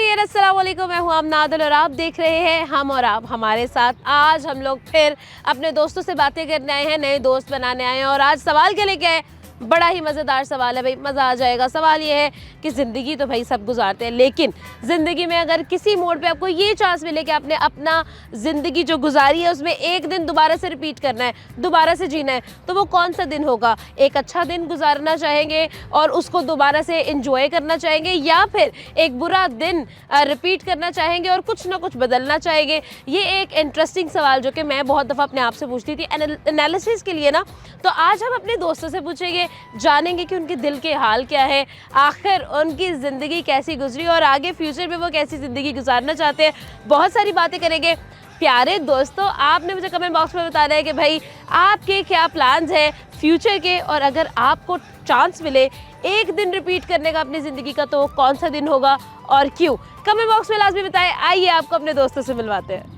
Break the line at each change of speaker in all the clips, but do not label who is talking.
नाज़रीन अस्सलाम वालेकुम, मैं हूँ आमनादुल और आप देख रहे हैं हम और आप हमारे साथ। आज हम लोग फिर अपने दोस्तों से बातें करने आए हैं, नए दोस्त बनाने आए हैं और आज सवाल के लेके आए। बड़ा ही मज़ेदार सवाल है भाई, मज़ा आ जाएगा। सवाल ये है कि ज़िंदगी तो भाई सब गुजारते हैं, लेकिन ज़िंदगी में अगर किसी मोड़ पे आपको ये चांस मिले कि आपने अपना ज़िंदगी जो गुजारी है उसमें एक दिन दोबारा से रिपीट करना है, दोबारा से जीना है, तो वो कौन सा दिन होगा? एक अच्छा दिन गुजारना चाहेंगे और उसको दोबारा से इंजॉय करना चाहेंगे, या फिर एक बुरा दिन रिपीट करना चाहेंगे और कुछ ना कुछ बदलना चाहेंगे? ये एक इंटरेस्टिंग सवाल जो कि मैं बहुत दफ़ा अपने आप से पूछती थी एनालिसिस के लिए ना। तो आज हम अपने दोस्तों से पूछेंगे, जानेंगे कि उनके दिल के हाल क्या है, आखिर उनकी ज़िंदगी कैसी गुजरी और आगे फ्यूचर में वो कैसी ज़िंदगी गुजारना चाहते हैं। बहुत सारी बातें करेंगे। प्यारे दोस्तों, आपने मुझे कमेंट बॉक्स में बताना है कि भाई आपके क्या प्लान्स हैं फ्यूचर के, और अगर आपको चांस मिले एक दिन रिपीट करने का अपनी ज़िंदगी का, तो कौन सा दिन होगा और क्यों? कमेंट बॉक्स में लाजमी बताएं। आइए आपको अपने दोस्तों से मिलवाते हैं।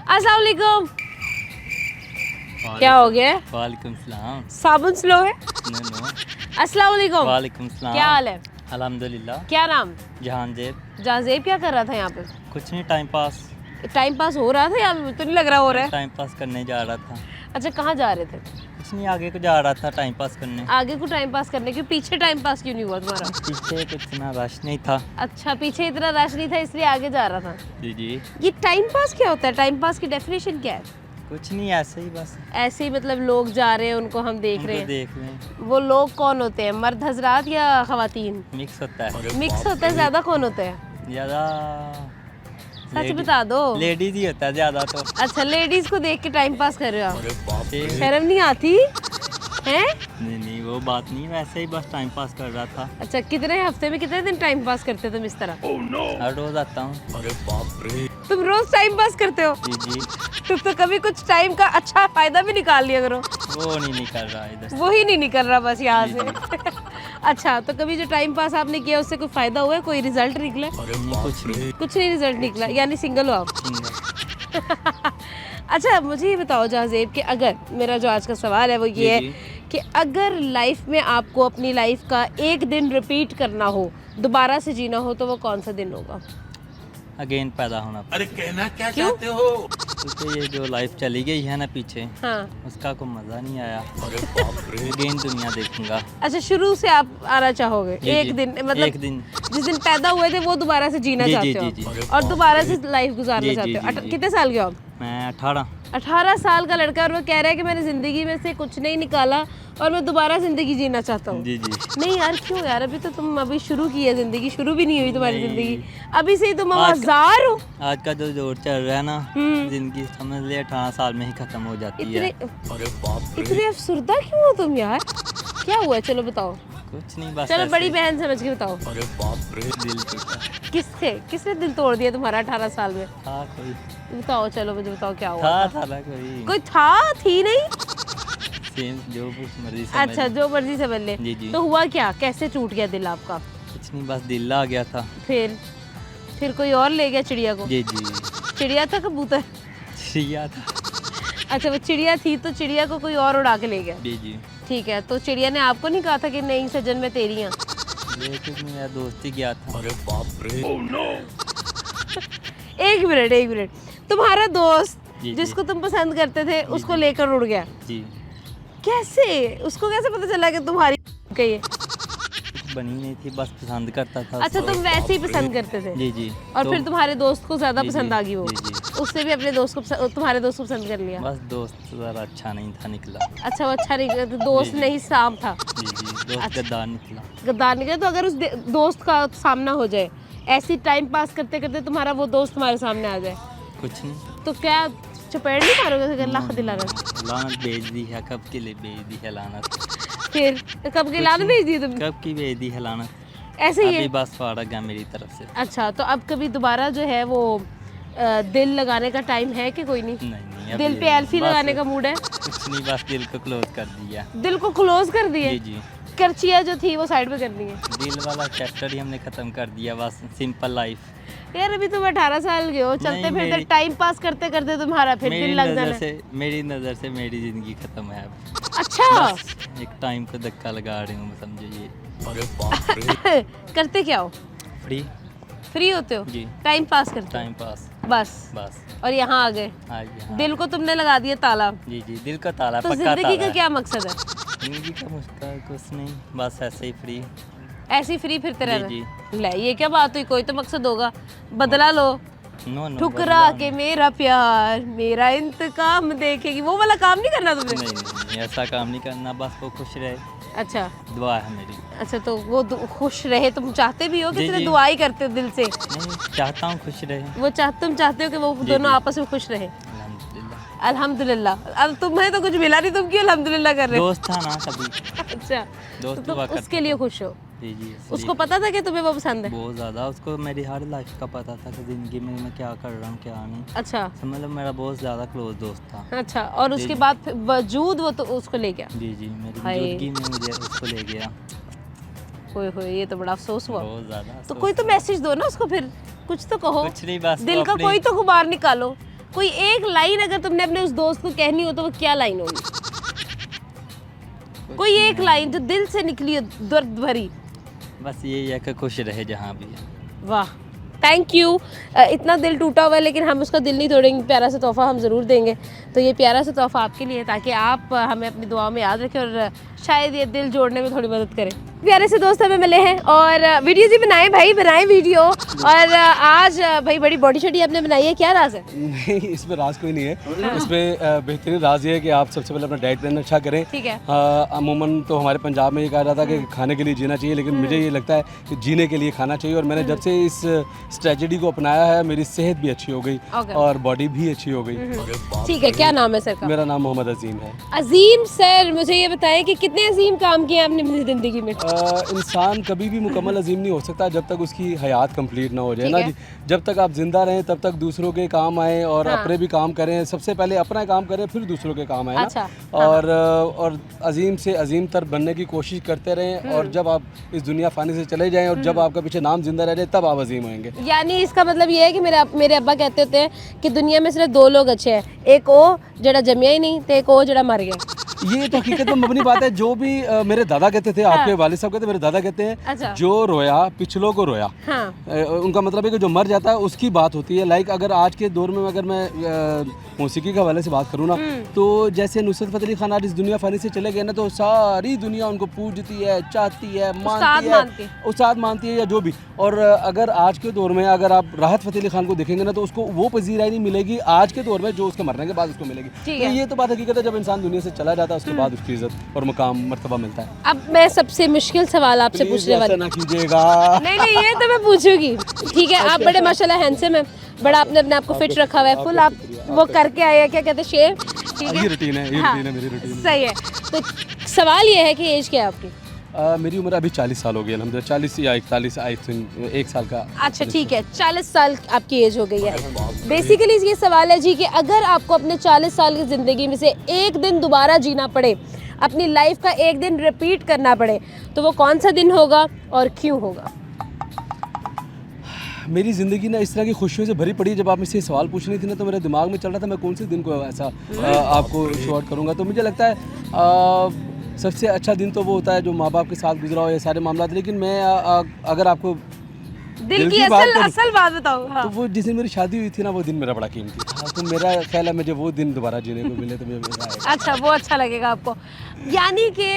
अस्सलाम वालेकुम। क्या हो गया?
वालेकुम सलाम।
साबुन स्लो है।
नो।
अस्सलाम वालेकुम।
वालेकुम सलाम।
क्या हाल है?
अल्हम्दुलिल्लाह।
क्या नाम?
जहांजेब।
जहाजेब क्या कर रहा था यहाँ पे?
कुछ नहीं, टाइम पास।
टाइम पास हो रहा था यहाँ पे? तो नहीं लग रहा हो रहा है।
टाइम पास करने जा रहा था।
अच्छा, कहाँ जा रहे थे?
कुछ नहीं, आगे को जा रहा था टाइम पास करने।
आगे को टाइम पास करने, क्यों? पीछे टाइम पास क्यों नहीं हुआ तुम्हारा?
पीछे कुछ इतना रश नहीं था।
अच्छा, पीछे इतना रश नहीं था इसलिए आगे जा रहा था।
जी जी।
ये टाइम पास क्या होता है? टाइम पास की डेफिनेशन क्या है?
कुछ नहीं, ऐसे ही बस।
ऐसे ही मतलब लोग जा रहे हैं, उनको हम देख रहे
उनको
हैं।
देख लें।
वो लोग कौन होते हैं? मर्द हजरात या खवातीन?
मिक्स होता है।
मिक्स होता है। ज़्यादा कौन होते हैं?
ज़्यादा
सच बता दो।
लेडीज ही होता है ज़्यादा तो।
अच्छा, लेडीज को देख के टाइम पास कर रहे हो आप? शर्म नहीं आती हैं?
नहीं, वो बात नहीं, वैसे ही बस टाइम पास कर रहा था।
अच्छा, कितने हफ्ते में कितने दिन टाइम पास करते हो तुम इस तरह?
हर रोज आता हूँ।
तुम रोज टाइम पास करते हो?
जी जी।
तुम तो कभी कुछ टाइम का अच्छा फायदा भी निकाल लिया करो।
वो नहीं निकल रहा इधर।
वो ही नहीं निकल रहा बस यहाँ
जी,
से। अच्छा, तो कभी जो टाइम पास आपने किया उससे कोई फायदा हुआ है? कोई रिजल्ट निकला?
नहीं, कुछ नहीं।
कुछ नहीं रिजल्ट निकला, यानी सिंगल हो आप?
सिंगल।
अच्छा, मुझे ये बताओ जहाजेब कि अगर मेरा जो आज का सवाल है वो ये है
जी।
कि अगर लाइफ में आपको अपनी लाइफ का एक दिन रिपीट करना हो, दोबारा से जीना हो, तो वो कौन सा दिन होगा?
अगेन पैदा होना।
अरे कहना क्या
क्यों?
चाहते हो?
क्योंकि ये जो लाइफ चली गई है ना पीछे,
हाँ।
उसका कोई मज़ा नहीं आया।
अरे बाप रे।
अगेन दुनिया देखूंगा।
अच्छा, शुरू से आप आना चाहोगे?
जी,
एक
जी।
दिन मतलब
एक दिन।
जिस दिन पैदा हुए थे वो दोबारा से जीना
जी,
चाहते
जी,
हो
जी,
आप?
जी।
और दोबारा से लाइफ गुजारना
जी,
चाहते
जी,
हो?
जी, जी।
कितने साल के हो आप?
मैं 18।
18 साल का लड़का, और वो कह रहा है कि मैंने ज़िंदगी में से कुछ नहीं निकाला और मैं दोबारा ज़िंदगी जीना चाहता हूँ।
जी जी।
नहीं यार, क्यों यार? अभी तो तुम अभी शुरू की है ज़िंदगी, शुरू भी नहीं हुई तुम्हारी
नहीं।
ज़िंदगी। अभी से ही तुम
आज
आवाज़ार हो।
आज का जो दौर चल रहा है ना,
हम्म।
जिंदगी समझ ले 18 साल में ही खत्म हो जाती
इतने
है।
अरे बाप रे।
इतने अफसुर्दा क्यों हो तुम यार? क्या हुआ? चलो बताओ।
कुछ नहीं, बस
चलो
ऐसे
बड़ी
ही
बहन समझ के बताओ।
अरे बाप रे।
दिल टूटा।
किसने दिल तोड़ दिया तुम्हारा 18 साल में?
था कोई।
बताओ, चलो मुझे बताओ क्या हुआ
था ना कोई।
कोई था? थी नहीं?
सेम जो कुछ मर्जी समझ
अच्छा,
लो।
जो मर्जी समझ ले।
जी, जी।
तो हुआ क्या? कैसे टूट गया दिल आपका?
कुछ नहीं, बस दिल आ गया था।
फिर कोई और ले गया चिड़िया को?
जी जी।
चिड़िया था कबूतर?
चिड़िया था।
अच्छा, वो चिड़िया थी तो चिड़िया को कोई और उड़ा के ले गया।
जी जी।
ठीक है, तो चिड़िया ने आपको नहीं कहा था कि नहीं सजन में तेरी हैं?
लेकिन मेरा दोस्त ही गया था।
अरे बाप रे।
एक मिनट, तुम्हारा दोस्त
जी, जी।
जिसको तुम पसंद करते थे उसको लेकर उड़ गया?
जी।
कैसे? उसको कैसे पता चला कि तुम्हारी कही है?
बनी नहीं थी, बस पसंद करता था।
अच्छा, तुम वैसे ही पसंद करते थे?
जी जी।
और
तो
फिर तुम्हारे दोस्त को ज्यादा
जी,
पसंद
जी,
आ गई वो?
जी, जी।
उससे भी अपने दोस्त को तुम्हारे दोस्त को पसंद कर लिया?
बस दोस्त ज़रा अच्छा नहीं था, निकला।
अच्छा, वो अच्छा नहीं, तो दोस्त
जी, जी।
नहीं सांप था?
जी जी। दोस्त
अच्छा।
गद्दार निकला।
गद्दार निकला? तो अगर उस दोस्त का सामना हो जाए, ऐसी टाइम पास करते करते तुम्हारा वो दोस्त तुम्हारे सामने आ जाए,
कुछ नहीं।
तो क्या चपेट नहीं मारोगे? अल्लाह दिला रहा।
लानत भेज दी है, कब के लिए भेज दी है लानत।
फिर कब के लाने भेज दी तुमने?
कब की भेज दी है लानत।
ऐसे ही
अभी
है?
बस फाड़क है मेरी तरफ से।
अच्छा, तो अब कभी दोबारा जो है वो दिल लगाने का टाइम है कि कोई नहीं?
नहीं अभी
दिल पे एल्फी
बस
लगाने का मूड है?
कुछ नहीं, बस दिल को क्लोज कर दिया।
दिल को क्लोज कर दिए?
जी जी।
करचिया जो थी वो साइड पे कर दी है?
दिल वाला चैप्टर ही हमने ख़त्म कर दिया, बस सिंपल लाइफ।
यार अभी तुम 18 साल के हो, चलते
नहीं,
फिरते
मेरी-
टाइम पास करते करते तुम्हारा फिर दिल लग जाना।
मेरी नज़र से मेरी ज़िंदगी ख़त्म है अब।
अच्छा
एक टाइम को धक्का लगा रही हूँ, समझिए।
अरे बाप रे
करते क्या हो?
फ्री
फ्री होते हो?
जी।
टाइम पास करते
टाइम पास
हो बस?
बस।
और यहाँ आ गए,
आज यहाँ
दिल को तुमने लगा दिया ताला।
जी जी, दिल का ताला,
तो
पक्का
जिंदगी
ताला
का
है।
क्या मकसद है?
जिंदगी का मुश्किल कुछ नहीं, बस ऐसे ही फ्री।
ऐसे ही फ्री फिरते
जी,
रहना? ले ये क्या बात हुई, कोई तो मकसद होगा, बदला लो।
नो नो,
ठुकरा के मेरा प्यार मेरा इंतकाम देखेगी, वो वाला काम नहीं करना तुमने?
नहीं, नहीं नहीं, ऐसा काम नहीं करना, बस वो खुश रहे,
अच्छा
दुआ है मेरी।
अच्छा, तो वो खुश रहे तुम चाहते भी हो कि
जी,
सिर्फ
जी।
दुआ ही करते हो दिल से?
नहीं, चाहता हूँ खुश रहे,
वो तुम चाहते हो कि वो
जी,
दोनों
जी।
आपस में खुश रहे?
अल्हम्दुलिल्लाह।
अल्हम्दुलिल्लाह। अब तुम्हें तो कुछ मिला नहीं, तुम क्यों अल्हम्दुलिल्लाह कर रहे हो?
दोस्त था ना कभी,
अच्छा,
दोस्त
तो
दुआ
तुम
करता
उसके लिए खुश हो?
जी जी, इसलिए
उसको पता था कि तुम्हें वो पसंद है?
बहुत ज़्यादा, उसको मेरी हर लाइफ का पता था कि ज़िंदगी में मैं क्या कर रहा हूँ क्या नहीं।
अच्छा
समझ लो मेरा बहुत ज़्यादा क्लोज दोस्त था।
अच्छा, और
जी,
उसके
जी।
बाद वजूद वो तो उसको ले गया?
जी जी, मेरी
हाय।
मौजूदगी में मुझे उसको ले गया,
होए होए, ये तो बड़ा अफसोस हुआ।
बहुत ज़्यादा।
तो कोई तो मैसेज दो ना उसको, फिर कुछ तो कहो,
कुछ नहीं, बस
दिल
वो
का
अपनी-
कोई तो गुबार निकालो। कोई एक लाइन अगर तुमने अपने उस दोस्त को कहनी हो तो वो क्या लाइन होगी? कोई एक लाइन जो दिल से निकली हो, दर्द भरी।
बस यही है कि खुश रहे जहाँ भी है।
वाह, थैंक यू। इतना दिल टूटा हुआ है लेकिन हम उसका दिल नहीं तोड़ेंगे, प्यारा सा तोहफा हम ज़रूर देंगे। तो ये प्यारा सा तोहफा आपके लिए, ताकि आप हमें अपनी दुआओं में याद रखें और शायद ये दिल जोड़ने में थोड़ी मदद करें। प्यारे से दोस्त हमें मिले हैं और वीडियो जी बनाएं भाई, बनाएं वीडियो। और आज भाई बड़ी बॉडी शॉडी आपने बनाई है, क्या राज है?
नहीं, इसमें राज कोई नहीं है। इसमें बेहतरीन राज ये है कि आप सबसे पहले अपना डाइट प्लान अच्छा करें।
ठीक है।
अमूमन तो हमारे पंजाब में ये कहा जाता है कि खाने के लिए जीना चाहिए, लेकिन मुझे ये लगता है कि जीने के लिए खाना चाहिए। और मैंने जब से इस स्ट्रेटजी को अपनाया है, मेरी सेहत भी अच्छी हो गई
Okay.
और बॉडी भी अच्छी हो गई।
ठीक है, क्या नाम है सर का?
मेरा नाम मोहम्मद अजीम है।
अजीम सर, मुझे ये बताएं कि कितने अजीम काम किए आपने अपनी ज़िंदगी में?
इंसान कभी भी मुकम्मल अजीम नहीं हो सकता जब तक उसकी हयात कंप्लीट ना हो जाए
ठीक
ना
है।
जी। जब तक आप जिंदा रहें तब तक दूसरों के काम आए और
हाँ।
अपने भी काम करें। सबसे पहले अपना काम करें, फिर दूसरों के काम आए
अच्छा,
ना। और अजीम से अजीम तर बनने की कोशिश करते रहें। और जब आप इस दुनिया फानी से चले जाएं और जब आपका पीछे नाम जिंदा रह जाए, तब आप अजीम होंगे।
यानी इसका मतलब ये है कि मेरे अब्बा कहते होते हैं कि दुनिया में सिर्फ दो लोग अच्छे हैं, एक वो जड़ा जमिया ही नहीं, तो एक वो जड़ा मर गया।
ये तो हकीकत में मबनी बात है। जो भी मेरे दादा कहते थे, आपके वालिद साहब कहते, मेरे दादा कहते हैं,
अच्छा।
जो रोया पिछलों को रोया।
हाँ।
उनका मतलब है कि जो मर जाता है उसकी बात होती है। लाइक अगर आज के दौर में अगर मैं मौसीकी के हवाले से बात करूँ ना, तो जैसे नुसरत फतेह अली खान आज इस दुनिया फानी से चले गए ना, तो सारी दुनिया उनको पूजती है, चाहती है, मानती है, उस्ताद मानती है या जो भी। और अगर आज के दौर में अगर आप राहत फतेह अली खान को देखेंगे ना, तो उसको वो पजीराई नहीं मिलेगी आज के दौर में जो उसके मरने के बाद उसको मिलेगी। तो ये तो बात हकीकत है, जब इंसान दुनिया से चला जाता है उसके बाद उसकी इज्जत और मुकाम मर्तबा मिलता है।
अब मैं सबसे मुश्किल सवाल आपसे पूछने वाली।
ना कीजिएगा।
नहीं ये तो मैं पूछूंगी। ठीक है, आप बड़े माशाल्लाह हैंडसम है, बड़ा आपने अपने आप को फिट रखा हुआ है, फुल आप वो करके आए हैं, क्या कहते हैं, शेव। ठीक
ये
है,
रूटीन है, ये
हाँ,
रूटीन है, मेरी रूटीन है।
सही है। तो सवाल ये है कि एज क्या है आपकी?
मेरी उम्र अभी 40 साल हो गई अल्हम्दुलिल्लाह। 40 या 41 आई थिंक, 1 साल का।
अच्छा ठीक है, 40 साल आपकी एज हो गई है। बेसिकली ये सवाल है जी कि अगर आपको अपने 40 साल की ज़िंदगी में से एक दिन दोबारा जीना पड़े, अपनी लाइफ का एक दिन रिपीट करना पड़े, तो वो कौन सा दिन होगा और क्यों होगा?
मेरी ज़िंदगी ना इस तरह की खुशियों से भरी पड़ी है। जब आप मुझसे सवाल पूछ रही थी ना, तो मेरे दिमाग में चल रहा था मैं कौन से दिन को ऐसा आपको शॉर्ट करूँगा। तो मुझे लगता है सबसे अच्छा दिन तो वो होता है जो माँ बाप के साथ गुजरा हो, ये सारे मामला। लेकिन मैं अगर आपको
दिल की असल बात बताओ। हाँ।
तो वो जिस दिन मेरी शादी हुई थी ना, वो दिन मेरा बड़ा कीमती था। तो मेरा ख्याल है मुझे वो दिन दोबारा जीने को मिले तो मुझे मज़ा आएगा।
अच्छा, वो अच्छा लगेगा आपको, यानी कि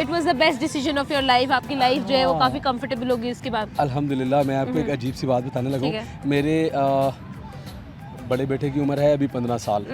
it was the best decision of your life. आपकी लाइफ जो है वो काफ़ी कंफर्टेबल होगी इसके बाद।
अल्हम्दुलिल्लाह। मैं आपको एक अजीब सी बात बताने लगा हूँ। मेरे बड़े बेटे की उम्र है अभी 15 साल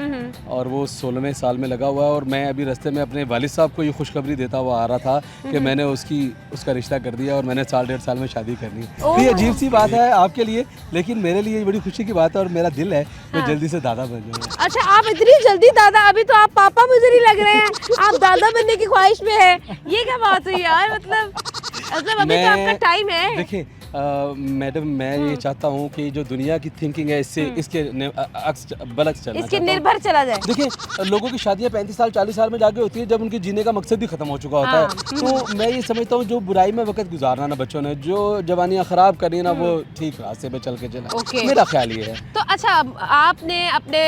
और वो 16वें साल में लगा हुआ है। और मैं अभी रास्ते में अपने वालिद साहब को ये खुशखबरी देता हुआ आ रहा था कि मैंने उसका रिश्ता कर दिया और मैंने 1.5 साल में शादी कर ली। तो ये अजीब सी बात है आपके लिए, लेकिन मेरे लिए ये बड़ी खुशी की बात है और मेरा दिल है मैं जल्दी से दादा बन जाऊँ।
अच्छा, आप इतनी जल्दी दादा? अभी तो आप पापा मुझे नहीं लग रहे हैं, आप दादा बनने की ख्वाहिश में है। ये क्या बात हुई यार? मतलब अभी तो आपका टाइम है।
देखिए, मैडम मैं ये चाहता हूँ कि जो दुनिया की थिंकिंग है इससे इसके अक्स बलक्स चलना
इसके
चाहता हूँ।
निर्भर चला जाए।
देखिए लोगों की शादियाँ 35 साल 40 साल में जाके होती है जब उनके जीने का मकसद ही खत्म हो चुका होता
हाँ,
है। तो मैं ये समझता हूँ जो बुराई में वक्त गुजारना ना बच्चों ने, जो जवानियाँ ख़राब करनी ना, वो ठीक रास्ते पे चल के चला।
ओके।
मेरा ख्याल ये है।
तो अच्छा, आपने अपने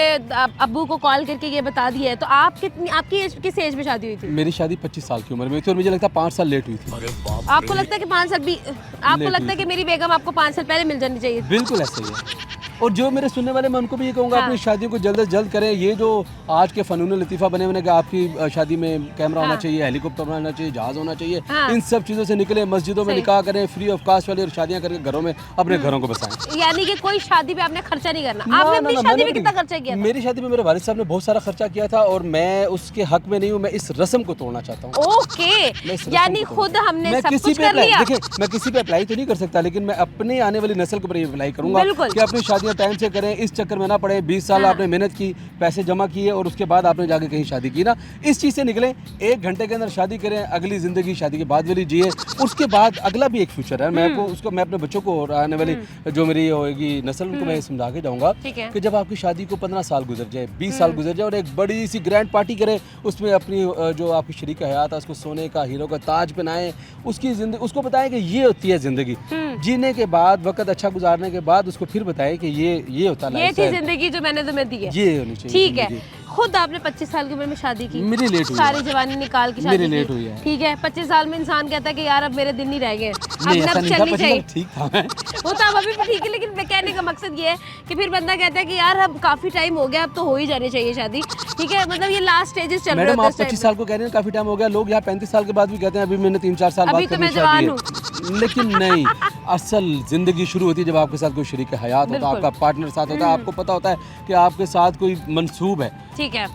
अब्बू को कॉल करके ये बता दिया है, तो आप आपकी एज, किस एज में शादी हुई थी?
मेरी शादी 25 साल की उम्र में थी और मुझे लगता है 5 साल लेट हुई थी।
अरे बाप
आपको लगता है कि 5 साल भी, आपको
लेट
लगता है
हुई
कि मेरी बेगम आपको 5 साल पहले मिल जानी चाहिए?
बिल्कुल ऐसा ही है। और जो मेरे सुनने वाले मैं उनको भी ये कहूँगा
हाँ।
अपनी शादियों को जल्द से जल्द करें। ये जो आज के फ़नून लतीफ़ा बने हुए कि आपकी शादी में कैमरा होना
हाँ।
चाहिए, हेलीकॉप्टर होना चाहिए, जहाज़ होना चाहिए,
हाँ।
इन सब चीज़ों से निकले, मस्जिदों में
सही।
निकाह करें, फ्री ऑफ कास्ट वाली, और शादियाँ करके घरों में अपने घरों को बसाएं।
यानी कि कोई शादी पे आपने खर्चा नहीं करना।
ना,
आपने
ना,
अपनी
ना,
शादी
मैंने
में
भी
कितना
नहीं।
खर्चा किया था?
मेरी शादी में मेरे वालिद साहब ने बहुत सारा खर्चा किया था और मैं उसके हक में नहीं हूँ। मैं इस रस्म को तोड़ना चाहता हूँ।
ओके,
मैं इस रस्म
यानी
को
खुद हमने
मैं
सब
किसी
कुछ
पे
कर
अप्लाई,
लिया।
देखिए मैं किसी पे अप्लाई तो नहीं कर सकता, लेकिन मैं अपने आने वाली नस्ल के ऊपर ये अप्लाई करूंगा
बिल्कुल।
कि अपनी शादियां टाइम से करें, इस चक्कर में ना पड़े। 20 साल
हाँ।
आपने मेहनत की, पैसे जमा किए और उसके बाद आपने जाके कहीं शादी की ना, इस चीज़ से निकलें। 1 घंटे के अंदर शादी करें, अगली ज़िंदगी शादी के बाद वाली जिए, उसके बाद अगला भी एक फ्यूचर है। मैं मैं अपने बच्चों को और आने वाली जो मेरी होगी नस्ल, उनको मैं ये समझा के जाऊँगा
ठीक है।
कि जब आपकी शादी को 15 साल गुजर जाए, 20 साल गुजर जाए और एक बड़ी सी ग्रैंड पार्टी करें, उसमें अपनी जो आपकी शरीक हयात है उसको सोने का हीरो का ताज पहनाएं, उसकी जिंदगी उसको बताएं कि ये होती है ज़िंदगी। जीने के बाद, वक्त अच्छा गुजारने के बाद उसको फिर बताएं कि ये होता है
ये थी
लाइफस्टाइल।
जिंदगी जो मैंने तुम्हें दी है।
ये होनी चाहिए
ठीक है।
जिंदगी।
खुद आपने 25 साल की उम्र में शादी की,
मेरी लेट हुई
सारी
है।
जवानी निकाल के शादी
मेरी
की।
लेट हुई है।
ठीक है, 25 साल में इंसान कहता है कि यार अब मेरे दिन नहीं रह गए, अब
नहीं, ऐसा
नब्ज
नहीं था,
चलनी
25
चाहिए।
साल ठीक था मैं।
वो तो अब अभी भी ठीक है, लेकिन मैं कहने का मकसद ये है कि फिर बंदा कहता है कि यार अब काफी टाइम हो गया, अब तो हो ही जानी चाहिए शादी। ठीक है, मतलब ये लास्ट स्टेजेस चल रहे
मैडम
होते
आप
हैं
25 साल को कह रहे हैं काफी टाइम हो गया, लोग यहाँ 35 साल के बाद भी कहते हैं अभी मैंने 3-4 साल
अभी
बाद
तो
करनी
मैं
शादी
जवान
है। लेकिन नहीं, असल जिंदगी शुरू होती है जब आपके साथ कोई शरीक हयात होता है,
बिल्कुल।
आपका पार्टनर साथ होता है, आपको पता होता है कि आपके साथ कोई मंसूब है।
ठीक है।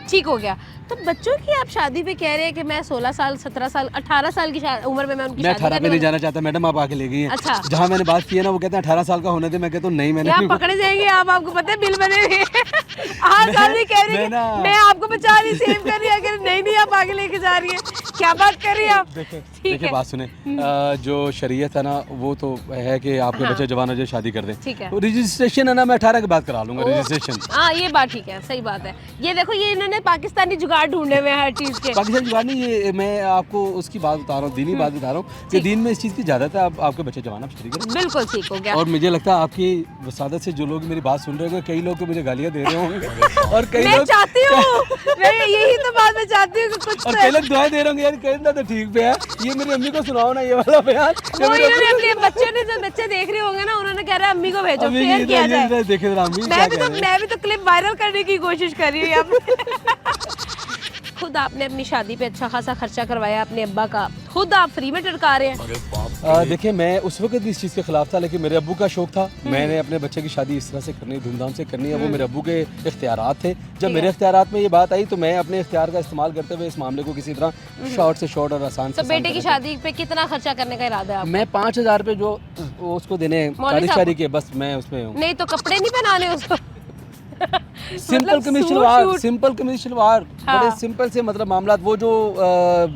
ठीक हो गया। तो बच्चों की आप शादी पे कह रहे हैं कि मैं 16 साल 17 साल 18 साल की उम्र में मैं उनकी
मैं
शादी
18 पे
करने
नहीं
वाली-
जाना चाहता मैडम, आप आके ले गई हैं।
अच्छा।
जहाँ मैंने बात की है ना वो कहते हैं 18 साल का होने दे, मैं कहता हूँ नहीं, मैंने
यहाँ
नहीं।
पकड़े जाएंगे आप, आपको पता है बिल बने हुए आज शादी कह रही है
मैं ना-
मैं आपको बचा रही, सेव कर रही है, अगर नहीं आप आगे लेके जा रही है। क्या बात कर रही है आप?
देखिए
ठीक
देखिए
है।
बात सुने, जो शरीयत है ना वो तो है कि आपके
हाँ।
बच्चे जवान हो जाए शादी कर दें।
ठीक है।
तो रजिस्ट्रेशन है ना, मैं 18 के बाद करा लूंगा रजिस्ट्रेशन।
हाँ ये बात ठीक है, सही बात है। ये देखो ये इन्होंने पाकिस्तानी जुगाड़ ढूंढे हुए हैं हर चीज के।
पाकिस्तान जुगाड़ नहीं, ये मैं आपको उसकी बात बता रहा हूँ, दीनी बात बता रहा हूँ कि
ठीक।
दीन में इस चीज़ की ज़्यादात है। आपके बच्चे जवान आप शादी करें।
बिल्कुल ठीक हो गया।
और मुझे लगता है आपकी वसादत से जो लोग मेरी बात सुन रहे होंगे, कई लोग तो मुझे गालियाँ दे रहे होंगे और कई
मैं
लोग
चाहती हूँ मैं यही तो बात मैं चाहती हूँ कि कुछ
और कई लोग दुआएं दे रहे होंगे यार कहना तो ठीक पे है। ये मेरी अम्मी को सुनाओ ना ये वाला बयान। ये
वो
मेरी
इन्होंने
अम्मी
अपने बच्चों ने जो बच्चे देख रहे होंगे ना, उन्होंने कह रहा है अम्मी को भेजो,
अम्मी
शेयर
की
किया
ये
जाए।
देखे जरा अम्मी क्या कह रहे हैं।
मैं भी तो क्लिप वायरल करने की कोशिश कर रही हूँ यहाँ पे। खुद आपने अपनी शादी पे अच्छा खासा खर्चा करवाया अपने अब्बा का, खुद आप फ्री में टरका रहे हैं।
अरे बाप
देखिए मैं उस वक्त भी इस चीज़ के खिलाफ था, लेकिन मेरे अब्बू का शौक था। मैंने अपने बच्चे की शादी इस तरह से करनी, धूमधाम से करनी है, वो मेरे अब्बू के इख्तियारात थे। जब मेरे इख्तियारात में ये बात आई तो मैं अपने इख्तियार का इस्तेमाल करते हुए इस मामले को किसी तरह शॉर्ट से शॉर्ट और आसान से
तो बेटे की शादी पे कितना खर्चा करने का इरादा है आपका?
मैं 5,000 रुपये जो वो उसको देने
मौलवी साहब
शादी के, बस मैं उसमें हूँ।
नहीं तो कपड़े नहीं पहनाने उसको।
सिंपल कमीज
सूट
शलवार,
शूट।
सिंपल कमीज शलवार,
हाँ।
बड़े सिंपल से मतलब मामला। वो जो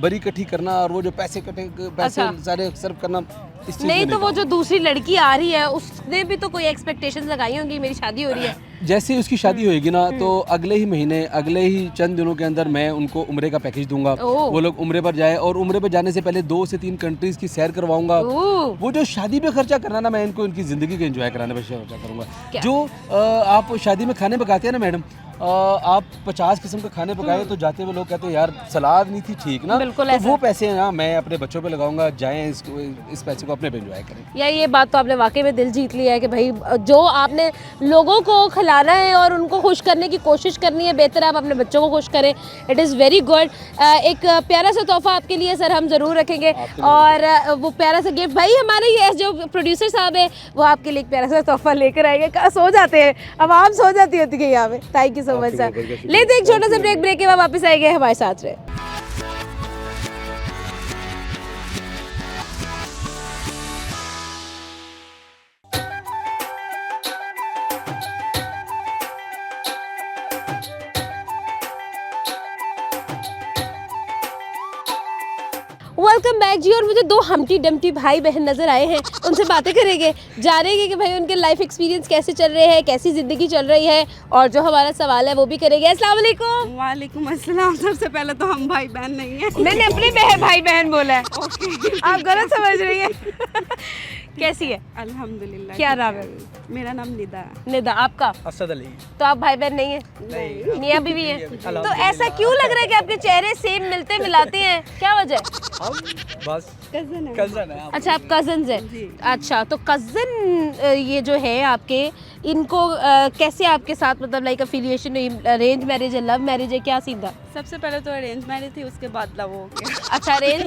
बरी इकट्ठी करना और वो जो पैसे पैसे
अच्छा।
सारे सर्व करना, इस चीज़
नहीं
में
तो वो
काम।
जो दूसरी लड़की आ रही है उसने भी तो कोई एक्सपेक्टेशंस लगाई होंगी, मेरी शादी हो रही है।
जैसे ही उसकी शादी होएगी ना तो अगले ही महीने, अगले ही चंद दिनों के अंदर मैं उनको उम्रे का पैकेज दूंगा।
ओह।
वो लोग उम्रे पर जाए और उम्रे पर जाने से पहले 2 से 3 कंट्रीज की सैर करवाऊंगा।
ओह,
वो जो शादी पे खर्चा करना ना, मैं इनको इनकी ज़िंदगी को एंजॉय कराने पर खर्चा
क्या?
करूँगा। जो आप शादी में खाने पकाते हैं ना मैडम, आप 50 किस्म के खाने पकाए तो जाते हुए लोग कहते हैं यार सलाद नहीं थी ठीक ना,
बिल्कुल
तो
ऐसा।
वो पैसे ना मैं अपने बच्चों पे लगाऊंगा, जाएं इस पैसे को अपने पे एंजॉय करें।
या ये बात तो आपने वाकई में दिल जीत लिया है कि भाई जो आपने लोगों को खिलाना है और उनको खुश करने की कोशिश करनी है, बेहतर आप अपने बच्चों को खुश करें। It is very good. एक प्यारा सा तोहफा आपके लिए सर हम ज़रूर रखेंगे, और वो प्यारा सा गिफ्ट भाई हमारे ये जो प्रोड्यूसर साहब है वो आपके लिए एक प्यारा सा तोहफा लेकर आएंगे। सो जाते हैं अब, आप सो जाती होती है यहाँ पे। Thank you so much sir. लेते एक छोटा सा ब्रेक के बाद वापस आएंगे, हमारे साथ रहे। वेलकम बैक जी। और मुझे दो हमटी डमटी भाई बहन नजर आए हैं, उनसे बातें करेंगे, जानेंगे कि भाई उनके लाइफ एक्सपीरियंस कैसे चल रहे हैं, कैसी ज़िंदगी चल रही है, और जो हमारा सवाल है वो भी करेंगे। अस्सलाम वालेकुम।
वालेकुम अस्सलाम। सबसे पहले तो हम भाई बहन नहीं है,
मैंने अपने भाई बहन बोला है, आप गलत समझ रही हैं। कैसी है?
अल्हम्दुलिल्लाह।
क्या नाम है?
मेरा नाम निदा।
निदा। आपका?
असद अली।
तो आप भाई बहन नहीं है? मियाँ बीवी हैं। तो ऐसा क्यों लग रहा है कि आपके चेहरे सेम मिलते मिलाते हैं, क्या वजह है?
हम बस
कजन है।
कजन है।
अच्छा, आप कजन
जी।
हैं। अच्छा, तो कजन ये जो है आपके, इनको कैसे आपके साथ मतलब लाइक अफिलिएशन हुई? अरेंज मैरिज है, लव मैरिज है, क्या सीन था?
सबसे पहले तो अरेंज मैरिज थी, उसके बाद लव हो गया।
अच्छा, अरेंज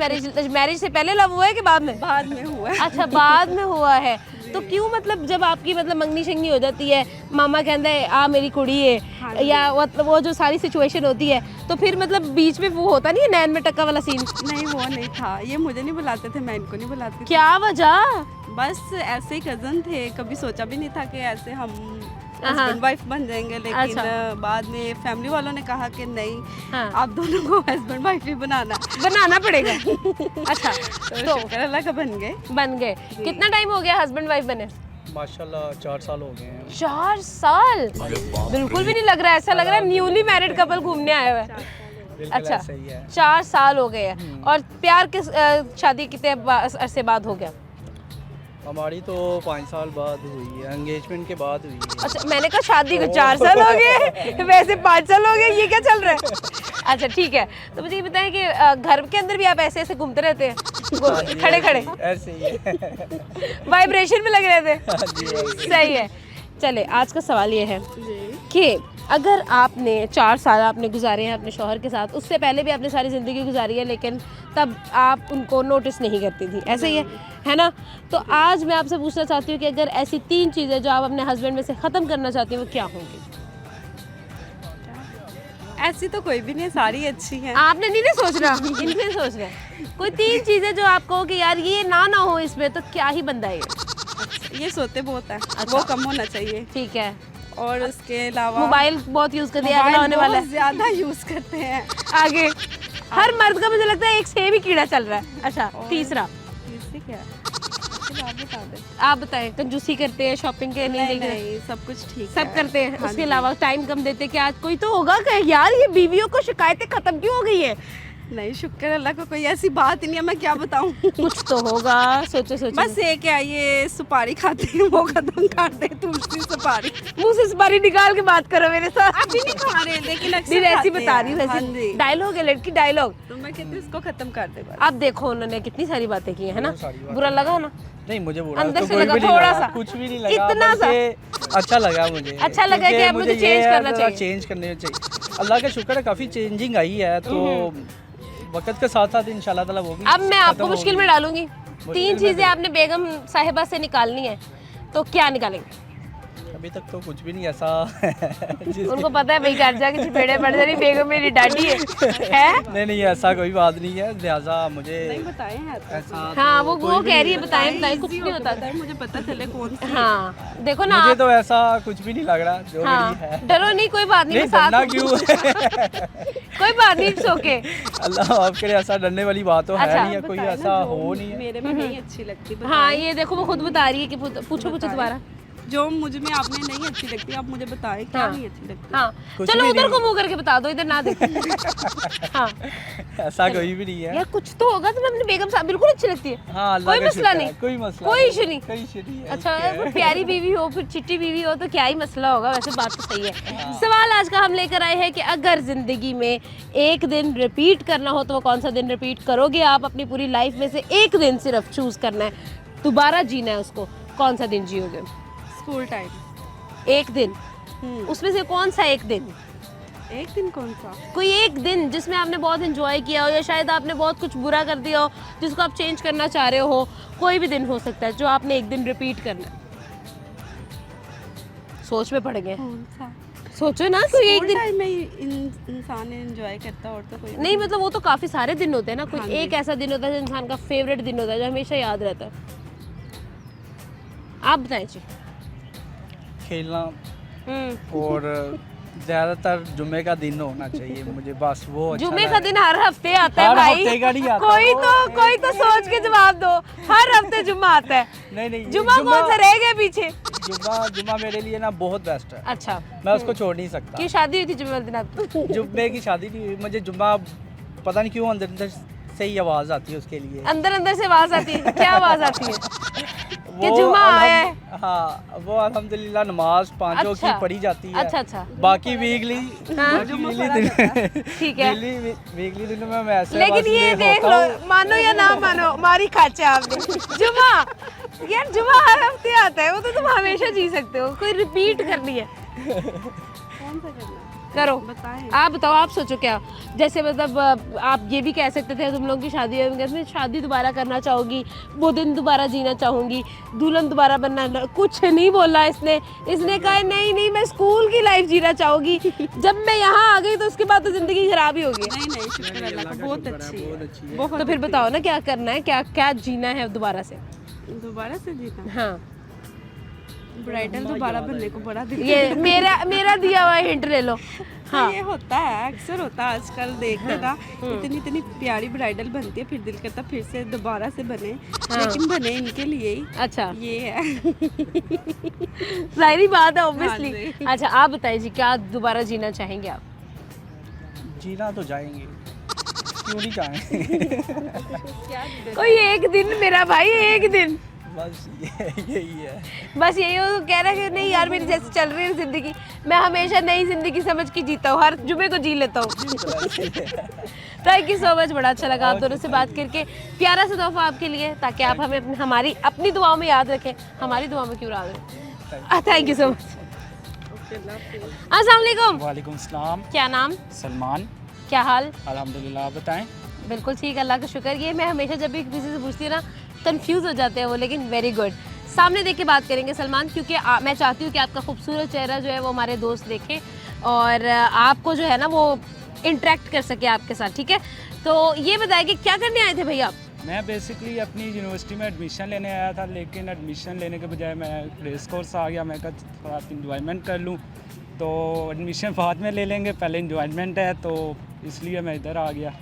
मैरिज से पहले लव हुआ है कि बाद में?
बाद में हुआ है।
अच्छा, बाद में हुआ है। तो क्यों, मतलब जब आपकी मतलब मंगनी शंगनी हो जाती है, मामा कहता है आ मेरी कुड़ी
हाँ
है, या मतलब वो जो सारी सिचुएशन होती है, तो फिर मतलब बीच में वो होता नहीं है नैन में टक्का वाला सीन?
नहीं, वो नहीं था। ये मुझे नहीं बुलाते थे, मैं इनको नहीं बुलाती थी।
क्या वजह?
बस ऐसे ही कजन थे, कभी सोचा भी नहीं था कि ऐसे हम
हाँ।
हस्बैंड वाइफ बन जाएंगे। लेकिन
अच्छा।
बाद में फैमिली वालों ने कहा कि नहीं,
हाँ।
आप दोनों को हस्बैंड वाइफ ही बनाना।
पड़ेगा। अच्छा,
तो शुक्र अल्लाह का बन गए।
बन गए। कितना टाइम हो गया हस्बैंड वाइफ बने?
माशाल्लाह 4 साल हो गए हैं।
4 साल? बिल्कुल भी नहीं लग रहा है, ऐसा लग रहा है न्यूली मैरिड कपल घूमने आए हुए हैं।
बिल्कुल
अच्छा,
ऐसा ही है।
4 साल हो गए हैं। और प्यार किस शादी कितने अरसे बाद हो गया?
हमारी तो 5 साल बाद हुई है, एंगेजमेंट के बाद हुई है।
अच्छा, मैंने कहा शादी को 4 साल हो गए, वैसे 5 साल हो गए, ये क्या चल रहा है? अच्छा ठीक है, तो मुझे ये बताएं कि घर के अंदर भी आप ऐसे ऐसे घूमते रहते हैं खड़े खड़े?
ऐसे ही है।
वाइब्रेशन में लग रहे थे?
हाँ जी, ऐसे।
सही है। चले, आज का सवाल ये है कि अगर आपने 4 साल आपने गुजारे हैं अपने शौहर के साथ, उससे पहले भी आपने सारी ज़िंदगी गुजारी है, लेकिन तब आप उनको नोटिस नहीं करती थी, ऐसे ही है ना? तो आज मैं आपसे पूछना चाहती हूँ कि अगर ऐसी 3 चीज़ें जो आप अपने हस्बैंड में से ख़त्म करना चाहती हैं वो क्या होंगी?
ऐसी तो कोई भी नहीं, सारी अच्छी हैं।
आपने नहीं सोचना, इनसे सोचना है। कोई 3 चीज़ें जो आप कहो कि यार ये ना हो इसमें, तो क्या ही बंदा है ये?
ये सोते बहुत है,
अच्छा।
वो कम होना चाहिए।
ठीक है।
और उसके अलावा
मोबाइल बहुत यूज़ कर दिया, अगला होने वाला है
ज़्यादा यूज़ करते हैं।
आगे। हर मर्द का मुझे लगता है एक सेम ही कीड़ा चल रहा है। अच्छा, तीसरा?
इससे क्या आप बता दें।
आप बताएं, कंजूसी करते हैं, शॉपिंग के
नहीं
नहीं,
नहीं, सब कुछ ठीक
सब
है।
करते हैं।
हाँ
उसके
जी।
अलावा टाइम कम देते, क्या कोई तो होगा कि यार ये बीवियों को शिकायतें खत्म क्यों हो गई है?
नहीं, शुक्र अल्लाह का, कोई ऐसी बात ही नहीं है, मैं क्या बताऊं।
कुछ तो होगा, सोचो सोचो।
बस ये क्या, ये सुपारी खाते हैं, वो खत्म कर दे, तुलसी सुपारी।
मुंह से सुपारी निकाल के बात करो मेरे साथ।
अभी नहीं खा रहे, लेकिन
नहीं,
अक्सर
ऐसी
खाते
बता रही
हैं।
हूँ,
हाँ
वैसे
जी।
डायलॉग है, लड़की डायलॉग।
तो मैं कहती हूँ इसको खत्म कर दे बस।
अब देखो उन्होंने कितनी सारी बातें की है ना, बुरा लगा ना?
नहीं, मुझे बुरा
अंदर
तो
से
कोई
लगा
भी नहीं
थोड़ा
लगा,
सा,
कुछ भी नहीं लगा,
इतना सा।
बल्कि अच्छा लगा मुझे।
अच्छा लगा कि
क्योंकि
अब मुझे
ये
चेंज
है,
करना
थोड़ा
चाहिए।
चेंज करने चाहिए। अल्लाह का शुक्र है, काफ़ी चेंजिंग आई है, तो वक्त के साथ साथ इंशाल्लाह ताला वो भी
अब मैं आपको
खत्म
मुश्किल
होगी।
में डालूंगी। 3
में
चीजें
दे।
आपने बेगम साहिबा से निकालनी है, तो क्या निकालेंगे?
अभी तक तो कुछ भी नहीं ऐसा
उनको पता है भाई घर जाके चपेड़े पड़ जानी, बेगम मेरी डाडी है?
नहीं, ऐसा कोई बात नहीं है, लिहाजा मुझे
नहीं बताए हैं तो।
ऐसा
हाँ,
तो
वो कह रही है बताएं, कुछ
Easy
नहीं
हो
होता।
पता है, मुझे पता चले कौन सी।
हाँ, देखो ना
मुझे
आप,
तो ऐसा कुछ भी नहीं लग रहा जो मेरी
हाँ,
है।
डरो नहीं, कोई बात नहीं,
नहीं,
मैं साथ
डरना
हूँ।
क्यों?
कोई बात नहीं, इट्स ओके।
अल्लाह माफ करे, ऐसा डरने वाली बात तो है
अच्छा।
नहीं है, कोई
बताए ना,
ऐसा
जो
हो नहीं है।
मेरे में नहीं अच्छी लगती।
हाँ,
बताएं।
ये देखो वो खुद बता रही है कि पूछो दोबारा।
जो मुझ में आप में नहीं अच्छी लगती, आप मुझे बताएं क्या
हाँ।
नहीं अच्छी लगती।
हाँ,
कुछ
चलो
भी
उधर
नहीं।
को मुंह करके बता दो, इधर ना देखो। हाँ
ऐसा कोई भी नहीं है।
यार, कुछ तो होगा। तो अपनी बेगम साहब बिल्कुल अच्छी लगती है,
हाँ, अल्लाह
कोई
का
मसला
शुक्र है,
नहीं,
कोई मसला
कोई इशू नहीं।
कोई इशू नहीं है।
अच्छा, वो प्यारी बीवी हो फिर चिट्टी बीवी हो तो क्या ही मसला होगा, वैसे बात तो सही है। सवाल आज का हम लेकर आए हैं कि अगर जिंदगी में एक दिन रिपीट करना हो तो वो कौन सा दिन रिपीट करोगे आप? अपनी पूरी लाइफ में से एक दिन सिर्फ चूज करना है, दोबारा जीना है उसको, कौन सा दिन जियोगे?
School time.
एक दिन, उसमें से कौन सा एक दिन?
एक दिन कौन सा?
कोई एक दिन जिसमें आपने बहुत एंजॉय किया हो, या शायद आपने बहुत कुछ बुरा कर दिया हो जिसको आप चेंज करना चाह रहे हो। कोई भी दिन हो सकता है जो आपने एक दिन रिपीट करना है। सोच में पड़ गए,
कौन सा?
सोचो ना, कोई एक
स्कूल
दिन।
टाइम में ही इंसान एंजॉय करता, और तो कोई
नहीं, मतलब वो तो काफी सारे दिन होते हैं ना, कोई
हाँ जी।
एक ऐसा दिन होता है जो इंसान का फेवरेट दिन होता है, जो हमेशा याद रहता है। आप बताएं जी।
खेलना
हम्म,
और ज़्यादातर जुम्मे का दिन होना चाहिए मुझे, बस वो अच्छा
जुम्मे का
लगे।
दिन हर हफ्ते आता है
हर
भाई,
हफ्ते का नहीं आता।
कोई तो सोच के जवाब दो, हर हफ्ते जुम्मा आता है।
नहीं
जुम्मा कौन सा रह गया पीछे?
जुम्मा मेरे लिए ना बहुत बेस्ट है,
अच्छा,
मैं उसको छोड़ नहीं सकता।
की शादी हुई थी जुम्मे वाले दिन आपकी?
जुम्मे की शादी नहीं हुई, मुझे जुम्मा पता नहीं क्यों अंदर अंदर से ही आवाज़ आती है उसके लिए।
अंदर अंदर से आवाज आती है, क्या आवाज आती है? कि
वो
जुम्मा आया है।
हाँ, वो अल्हम्दुलिल्लाह नमाज पांचों
अच्छा।
की पढ़ी जाती है।
अच्छा।
बाकी वीकली
हाँ। ठीक है,
वीकली दिनों में मैं ऐसे
लेकिन
बस
ये देख
होता
लो,
हूँ।
मानो या ना मानो, मारी खाचा आपने। जुम्मा, यार जुम्मा हर हफ्ते आता है, वो तो तुम हमेशा जी सकते हो, कोई रिपीट करनी है
कौन सा करना
करो।
बताएं।
आप बताओ, आप सोचो क्या, जैसे मतलब आप ये भी कह सकते थे तुम लोगों की शादी है, मैं शादी दोबारा करना चाहूँगी, वो दिन दोबारा जीना चाहूँगी, दुल्हन दोबारा बनना, कुछ नहीं बोला इसने कहा नहीं मैं स्कूल की लाइफ जीना चाहूँगी। जब मैं यहाँ आ गई तो उसके बाद तो ज़िंदगी खराब ही हो गई।
नहीं शुक्र अल्लाह का, बहुत अच्छी है।
तो फिर बताओ ना क्या करना है, क्या जीना है दोबारा से?
दोबारा से जीता,
हाँ,
ब्राइडल दोबारा बनने को बड़ा दिल
ये मेरा दिया हुआ हिंट ले लो। हाँ,
ये होता है, अक्सर होता है आजकल देखते ना, इतनी प्यारी ब्राइडल बनती है, फिर दिल करता फिर से दोबारा से बने, लेकिन बने इनके लिए ही।
अच्छा,
ये है।
जाहिर बात है ऑब्वियसली।
हाँ जी।
अच्छा, आप बताइए जी, क्या दोबारा जीना चाहेंगे आप?
जीना तो जाएंगे, क्यों नहीं जाएंगे।
कोई एक दिन मेरा भाई, एक दिन
बस यही है।
बस यही हो, कह रहा है कि नहीं यार मेरी जैसे चल रही है जिंदगी, मैं हमेशा नई जिंदगी समझ के जीता हूँ, हर जुमे को जी लेता हूँ। थैंक यू सो मच, बड़ा अच्छा लगा आप दोनों से बात करके। प्यारा सा तोहफा आपके लिए, ताकि आप हमें हमारी अपनी दुआओं में याद रखें, हमारी दुआ में क्यों याद रखें। Thank you so much. अस्सलाम वालेकुम।
वालेकुम सलाम।
क्या नाम?
सलमान।
क्या हाल?
अल्हम्दुलिल्लाह, आप बताएं।
बिल्कुल ठीक, अल्लाह का शुक्र। ये मैं हमेशा जब भी किसी से पूछती हूँ ना, कंफ्यूज हो जाते हैं वो, लेकिन वेरी गुड। सामने देख के बात करेंगे सलमान, क्योंकि मैं चाहती हूँ कि आपका खूबसूरत चेहरा जो है वो हमारे दोस्त देखें और आपको जो है ना वो इंटरेक्ट कर सके आपके साथ, ठीक है? तो ये बताइए कि क्या करने आए थे भैया आप?
मैं बेसिकली अपनी यूनिवर्सिटी में एडमिशन लेने आया था, लेकिन एडमिशन लेने के बजाय मैं रेस कोर्स आ गया। मैं कहा थोड़ा इंजॉयमेंट कर लूँ, तो एडमिशन बाद में ले लेंगे, पहले इंजॉयमेंट है, तो इसलिए मैं इधर आ गया।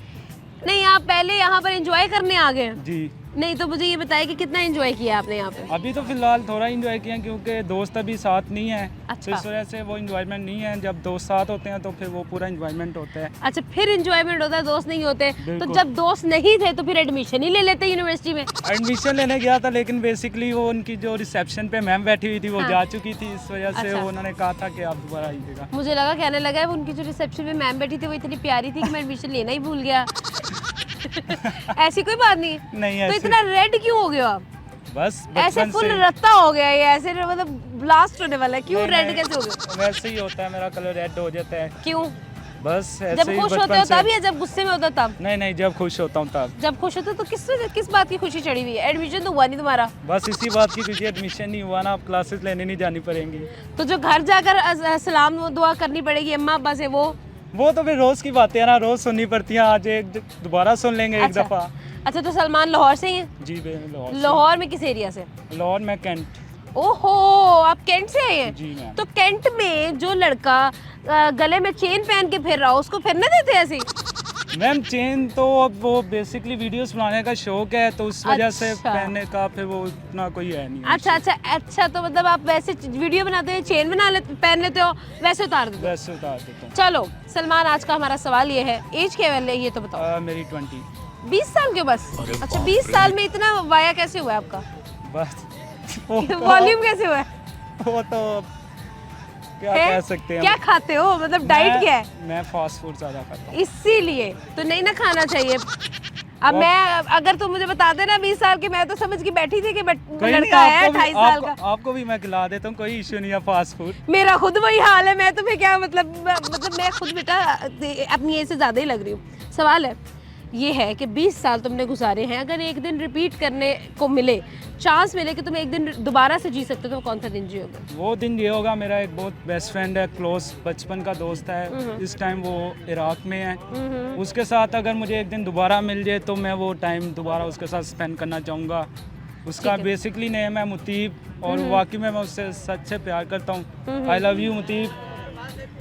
नहीं, आप पहले यहाँ पर एंजॉय करने आ गए?
जी।
नहीं तो मुझे ये बताइए कि कितना एंजॉय किया आपने यहाँ पे?
अभी तो फ़िलहाल थोड़ा इंजॉय किया, क्योंकि दोस्त अभी साथ नहीं है।
अच्छा।
तो इस वजह से वो इंजॉयमेंट नहीं है। जब दोस्त साथ होते हैं तो फिर वो पूरा इंजॉयमेंट होता है।
अच्छा, फिर एंजॉयमेंट होता है, दोस्त नहीं होते तो?
बिल्कुल।
जब दोस्त नहीं थे तो फिर एडमिशन ही ले लेते यूनिवर्सिटी में?
एडमिशन लेने गया था, लेकिन बेसिकली वो उनकी जो रिसेप्शन पे मैम बैठी हुई थी वो
हाँ।
जा चुकी थी, इस वजह से
अच्छा।
उन्होंने कहा था कि आप दोबारा आइएगा।
मुझे लगा कहने लगा है उनकी जो रिसेप्शन में मैम बैठी थी वो इतनी प्यारी थी कि मैं एडमिशन लेना ही भूल गया। ऐसी कोई बात नहीं है।
नहीं
तो
ऐसे,
इतना रेड क्यों हो गया आप?
बस
ऐसे
बचपन
फुल
से
रत्ता हो गया ये, ऐसे मतलब ब्लास्ट होने वाला है। क्यों
नहीं,
रेड
नहीं,
कैसे हो गया?
वैसे ही होता है, मेरा कलर रेड हो जाता है।
क्यों?
बस
जब
ऐसे ही
खुश होते
बचपन
हो
से।
तब या जब गुस्से में होते हो तब?
नहीं, जब खुश होता हूँ तब।
जब खुश होते हो तो किस बात की खुशी चढ़ी हुई है? एडमिशन तो हुआ नहीं तुम्हारा,
बस इसी बात की खुशी, एडमिशन नहीं हुआ ना, अब क्लासेस लेने नहीं जानी पड़ेंगी।
तो जो घर जाकर सलाम दुआ करनी पड़ेगी अम्मा अब्बा से,
वो तो फिर रोज़ की बातें हैं ना, रोज़ सुननी पड़ती हैं। आज एक दोबारा सुन लेंगे एक
अच्छा।
दफ़ा।
अच्छा, तो सलमान लाहौर से ही हैं?
जी लाहौर से।
लाहौर में किस एरिया से?
लाहौर में कैंट।
ओहो, आप कैंट से आए हैं?
जी मैम।
तो कैंट में जो लड़का गले में चेन पहन के फिर रहा हो उसको फिरने देते ऐसे ही?
मैम चेन तो अब वो बेसिकली वीडियोस बनाने का शौक है, तो उस वजह से
अच्छा।
पहनने का फिर वो इतना कोई है नहीं।
अच्छा, तो मतलब आप वैसे वीडियो बनाते हैं, चेन पहन लेते हो, वैसे उतार देते हो?
वैसे उतार देता हूँ।
चलो सलमान, आज का हमारा सवाल ये है, एज क्या है ये तो बताओ।
मेरी 20।
20 साल के बस? अच्छा, 20 साल में इतना वाया कैसे हुआ है आपका?
बस वो
वॉल्यूम कैसे हुआ है?
वो तो क्या
है?
कह सकते हैं।
क्या खाते हो, मतलब डाइट क्या है?
मैं फास्ट फूड ज़्यादा खाता हूँ।
इसीलिए तो नहीं ना खाना चाहिए। अब मैं, अगर तुम मुझे बता देना 20 साल की, मैं तो समझ के बैठी थी कि
कोई नहीं,
लड़का है 28 साल का।
आपको भी मैं खिला देता हूँ, कोई इशू नहीं है फास्ट फूड।
मेरा खुद वही हाल है, मैं तुम्हें क्या मतलब मैं खुद बेटा अपनी एज से ज़्यादा ही लग रही हूँ। सवाल है ये है कि 20 साल तुमने गुजारे हैं, अगर एक दिन रिपीट करने को मिले, चांस मिले कि तुम एक दिन दोबारा से जी सकते हो, तो कौन सा दिन जियोगे?
वो दिन ये होगा, मेरा एक बहुत बेस्ट फ्रेंड है, क्लोज बचपन का दोस्त है, इस टाइम वो इराक में है। उसके साथ अगर मुझे एक दिन दोबारा मिल जाए तो मैं वो टाइम दोबारा उसके साथ स्पेंड करना चाहूँगा। उसका बेसिकली नेम है मुतीब, और वाकई में मैं उससे सच से प्यार करता हूँ। I love you Muteeb.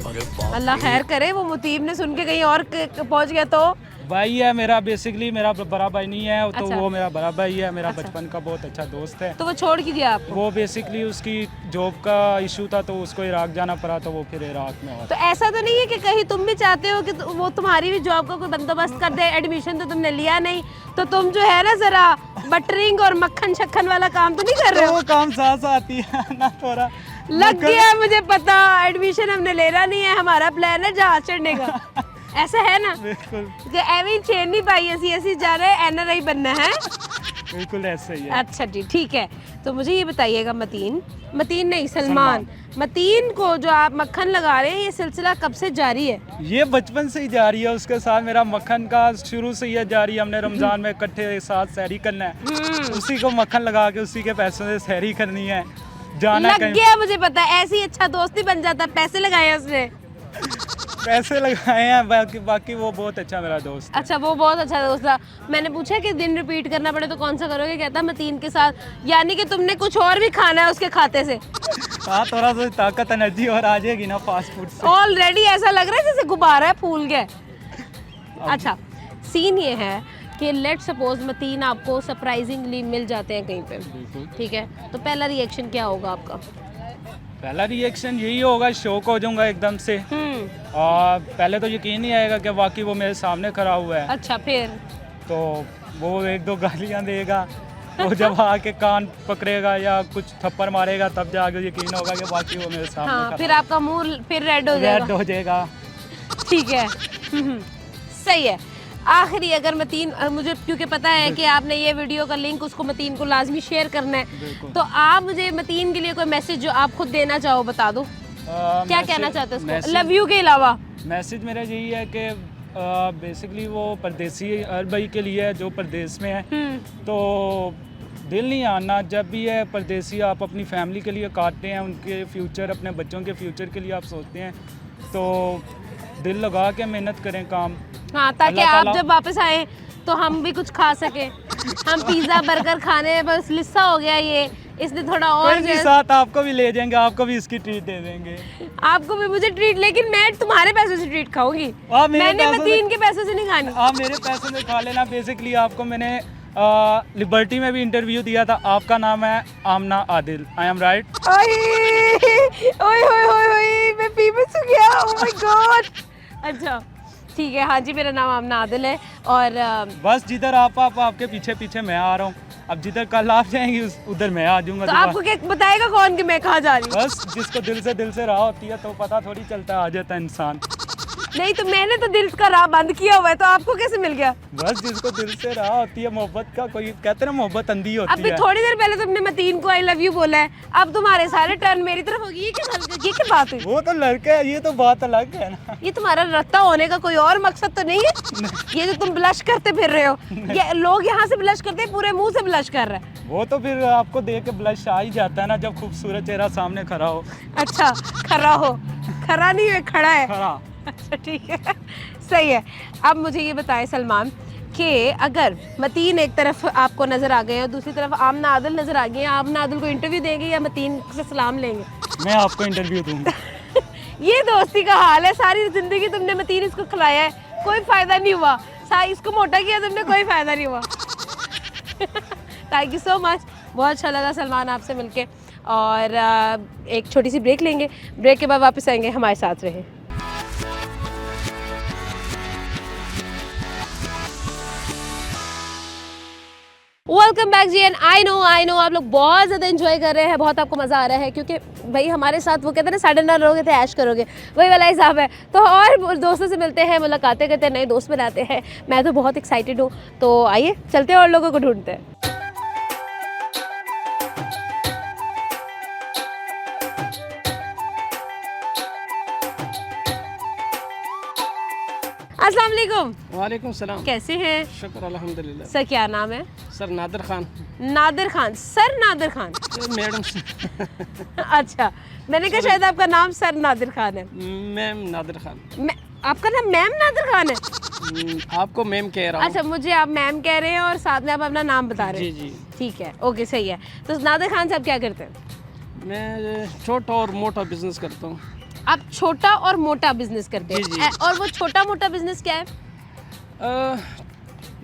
अरे बाप
अल्लाह खैर करे, वो मुतीब ने सुन के कहीं और पहुंच गया तो।
भाई है मेरा, बेसिकली मेरा बड़ा भाई नहीं है तो
अच्छा।
वो मेरा बड़ा भाई है, मेरा
अच्छा।
बचपन का बहुत अच्छा दोस्त है।
तो वो छोड़ के दिया आपको?
वो बेसिकली उसकी जॉब का इशू था तो उसको इराक जाना पड़ा, तो वो फिर इराक में हुआ।
तो ऐसा तो नहीं है कि कहीं तुम भी चाहते हो कि वो तुम्हारी भी जॉब का कोई बंदोबस्त कर दे? एडमिशन तो तुमने लिया नहीं, तो तुम जो है ना जरा बटरिंग और मक्खन शक्खन वाला काम तो नहीं कर रहे
तो
हो?
वो काम साथ साथ आती है ना, थोड़ा
लग गया मुझे पता, एडमिशन हमने लेना नहीं है, हमारा प्लान है जहाज चढ़ने का। ऐसा है ना?
बिल्कुल
कि एवं चेन नहीं पाई, ऐसी जा रहे हैं, एनआरआई बनना है।
बिल्कुल ऐसे ही है।
अच्छा जी, ठीक है। तो मुझे ये बताइएगा, मतीन नहीं सलमान, मतीन को जो आप मक्खन लगा रहे हैं, ये सिलसिला कब से जारी है?
ये बचपन से ही जारी है, उसके साथ मेरा मक्खन का शुरू से ही है जारी। हमने रमजान में इकट्ठे साथ सहरी करना है, उसी को मक्खन लगा के उसी के पैसों से सहरी करनी है, जाना
लग
कहीं।
गया मुझे पता, ऐसे ही अच्छा दोस्त ही बन जाता, पैसे लगाए उसने।
पैसे लगाए हैं, बाकी वो बहुत अच्छा मेरा दोस्त है।
अच्छा, वो बहुत अच्छा दोस्त था। मैंने पूछा कि दिन रिपीट करना पड़े तो कौन सा करोगे? कहता मतीन के साथ, यानी कि तुमने कुछ और भी खाना है उसके खाते से।
हाँ, थोड़ा सा ताकत एनर्जी और आ जाएगी ना फास्ट फूड से।
ऑलरेडी ऐसा लग रहा है जैसे गुब्बारा है, फूल गया। अच्छा, सीन ये है कि लेट सपोज मतीन आपको सरप्राइजिंगली मिल जाते हैं कहीं पे, ठीक है, तो पहला रिएक्शन क्या होगा आपका?
पहला रिएक्शन यही होगा, शौक हो जाऊंगा एकदम से। और पहले तो यकीन नहीं आएगा कि वाकई वो मेरे सामने खड़ा हुआ है।
अच्छा, फिर?
तो वो एक दो गालियां देगा, वो जब आके कान पकड़ेगा या कुछ थप्पड़ मारेगा तब जाके यकीन होगा कि वाकई वो मेरे सामने
हाँ,
खड़ा
फिर आपका मुंह फिर रेड हो
रेड
जाएगा।
हो जाएगा।
ठीक है। सही है। आखिरी अगर मतीन, मुझे क्योंकि पता है कि आपने ये वीडियो का लिंक उसको मतीन को लाजमी शेयर करना है, तो आप मुझे मतीन के लिए कोई मैसेज जो आप खुद देना चाहो बता दो। क्या कहना चाहते हो उसको लव यू के अलावा?
मैसेज मेरा यही है कि बेसिकली वो परदेसी हर भाई के लिए है जो परदेश में है, तो दिल नहीं आना जब भी है परदेसी आप अपनी फैमिली के लिए काटते हैं, उनके फ्यूचर, अपने बच्चों के फ्यूचर के लिए आप सोचते हैं, तो दिल लगा के मेहनत करें काम।
हाँ, ताकि
अल्लाह
आप
ताला-
जब वापस आए तो हम भी कुछ खा सके। हम पिज्जा बर्गर खाने बस लिस्सा हो गया ये, इसने थोड़ा और
कोई नहीं, साथ आपको भी ले जाएंगे, आपको भी इसकी ट्रीट दे देंगे।
आपको भी मुझे ट्रीट, लेकिन मैं तुम्हारे पैसों से ट्रीट खाऊंगी,
आप मेरे
मैंने
पैसों से-
मतीन के पैसों से नहीं खानी।
आप मेरे पैसों में खा लेना। बेसिकली आपको मैंने लिबर्टी में भी इंटरव्यू दिया था, आपका नाम है आमना आदिल, आई एम राइट?
मैं फेमस हो गया, ओह माय गॉड। अच्छा, ठीक है, हाँ जी, मेरा नाम आमना आदिल है। और
बस जिधर आप आपके पीछे पीछे मैं आ रहा हूँ, अब जिधर कल आप जाएंगी उधर मैं आ जाऊंगा।
तो आपको क्या बताएगा कौन कि मैं कहाँ जा रही हूँ?
बस जिसको दिल से राह होती है तो पता थोड़ी चलता, आ जाता है इंसान।
नहीं, तो मैंने तो दिल का राह बंद किया हुआ है, तो आपको कैसे मिल गया?
बस जिसको दिल से राह होती है मोहब्बत का, कोई कहते हैं ना मोहब्बत अंधी होती
अभी
है।
थोड़ी देर पहले तुमने मतीन को आई लव यू बोला है, अब तुम्हारे सारे टर्न मेरी तरफ होगी, ये क्या बात है?
वो तो लड़का है, ये तो बात अलग है ना।
ये तुम्हारा रत्ता होने का कोई और मकसद तो नहीं है? ये जो तुम ब्लश करते फिर रहे हो, ये लोग यहाँ से ब्लश करते हैं, पूरे मुंह से ब्लश कर रहा है।
वो तो फिर आपको देख के ब्लश आ ही जाता है ना, जब खूबसूरत चेहरा सामने खड़ा हो।
अच्छा, खरा हो, खरा नहीं है, खड़ा है।
खड़ा।
अच्छा, ठीक है, सही है। अब मुझे ये बताएं सलमान कि अगर मतीन एक तरफ आपको नज़र आ गए और दूसरी तरफ आमना आदिल नज़र आ गई हैं, आमना आदिल को इंटरव्यू देंगे या मतीन से सलाम लेंगे?
मैं आपको इंटरव्यू दूंगा।
ये दोस्ती का हाल है, सारी ज़िंदगी तुमने मतीन इसको खिलाया है, कोई फ़ायदा नहीं हुआ, इसको मोटा किया तुमने, कोई फ़ायदा नहीं हुआ। थैंक यू सो मच, बहुत अच्छा लगा सलमान आपसे मिलके। और एक छोटी सी ब्रेक लेंगे, ब्रेक के बाद वापस आएंगे, हमारे साथ रहें। Welcome back ji. And I know आप लोग बहुत ज़्यादा एंजॉय कर रहे हैं, बहुत आपको मज़ा आ रहा है, क्योंकि भाई हमारे साथ वो कहते हैं ना, साढ़े ना रहोगे तो ऐश करोगे, वही वाला हिसाब है। तो और दोस्तों से मिलते हैं, मुलाकातें करते हैं, नए दोस्त बनाते हैं। मैं तो बहुत एक्साइटेड हूँ, तो आइए चलते हैं और लोगों को ढूंढते हैं। अस्सलाम वालेकुम।
वालेकुम सलाम।
कैसे हैं?
शुक्र अल्हम्दुलिल्लाह।
सर क्या नाम है?
Sir Nadir Khan.
Nadir Khan, sir Nadir Khan.
Madam
अच्छा, मैंने कहा शायद आपका नाम सर नादिर खान है।
मैम नादिर खान।
आपका नाम मैम नादिर खान है?
आपको मैम कह रहा हूँ।
अच्छा, मुझे आप मैम कह रहे हैं और साथ में आप अपना नाम बता रहे हैं।
जी जी।
ठीक है, ओके, सही है। तो नादिर खान साहब क्या करते हैं?
मैं छोटा और मोटा बिजनेस करता हूँ।
आप छोटा और मोटा बिजनेस करते
जी, जी।
हैं और वो छोटा मोटा बिजनेस क्या है?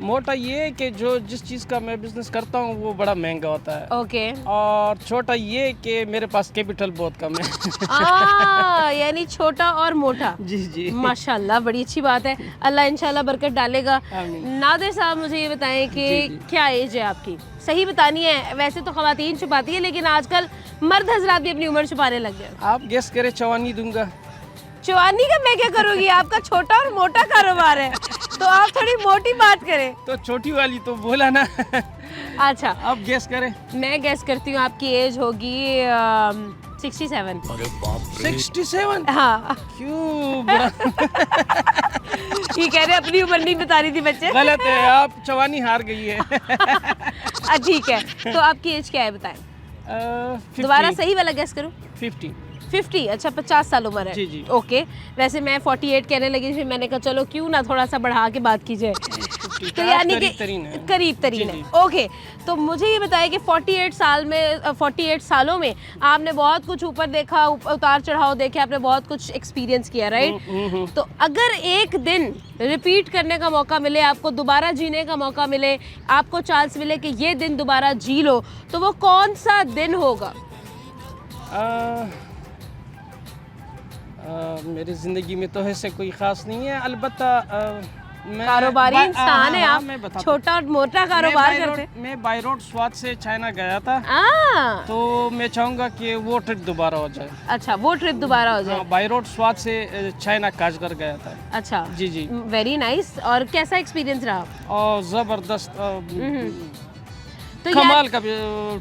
मोटा ये है कि जो जिस चीज़ का मैं बिजनेस करता हूँ वो बड़ा महंगा होता है,
ओके।
और छोटा ये है कि मेरे पास कैपिटल बहुत कम है।
यानी छोटा और मोटा।
जी जी।
माशाल्लाह, बड़ी अच्छी बात है। अल्लाह इंशाल्लाह बरकत डालेगा।
आमीन।
नादिर साहब, मुझे ये बताएं कि
जी, जी।
क्या एज है आपकी? सही बतानी है, वैसे तो खवातीन छुपाती है लेकिन आजकल मर्द हजरात भी अपनी उम्र छुपाने लग गए।
आप गेस करें, चवानी दूंगा।
चवानी का मैं क्या करूँगी? आपका छोटा और मोटा कारोबार है तो आप थोड़ी मोटी बात करें।
तो छोटी वाली तो बोला ना।
अच्छा,
आप गेस करें।
मैं गेस करती हूँ आपकी एज होगी 67।
अरे बाप रे
67?
हाँ।
क्यों बड़ा
ये कह रहे अपनी उम्र नहीं बता रही थी बच्चे।
गलत है, आप चवानी हार गई है।
ठीक है, तो आपकी एज क्या है बताएं?
50,
दोबारा सही वाला गेस करूँ?
50।
50। अच्छा, 50 साल उम्र है।
जी, जी।
ओके, वैसे मैं 48 कहने लगी, फिर मैंने कहा चलो क्यों ना थोड़ा सा बढ़ा के बात की जाए। तो यानी कि
करीब तरीन है।
करीब तरीन
जी,
है।
जी।
ओके, तो मुझे ये बताया कि 48 सालों में आपने बहुत कुछ ऊपर देखा, उतार चढ़ाव देखे, आपने बहुत कुछ एक्सपीरियंस किया, राइट? तो अगर एक दिन रिपीट करने का मौका मिले, आपको दोबारा जीने का मौका मिले, आपको चांस मिले कि ये दिन दोबारा जी लो, तो वो कौन सा दिन होगा?
मेरी ज़िंदगी में तो ऐसे कोई ख़ास नहीं है, अलबत्ता मैं
कारोबारी इंसान है आप,
मैं बताता
छोटा और मोटा कारोबार करते हैं।
मैं बाई रोड स्वाद से चाइना गया था, तो मैं चाहूँगा कि वो ट्रिप दोबारा हो जाए।
अच्छा, वो ट्रिप दोबारा हो जाए।
बाई रोड स्वाद से चाइना काशगर गया था।
अच्छा
जी जी।
Very nice. और कैसा एक्सपीरियंस रहा?
और ज़बरदस्त
तो
कमाल का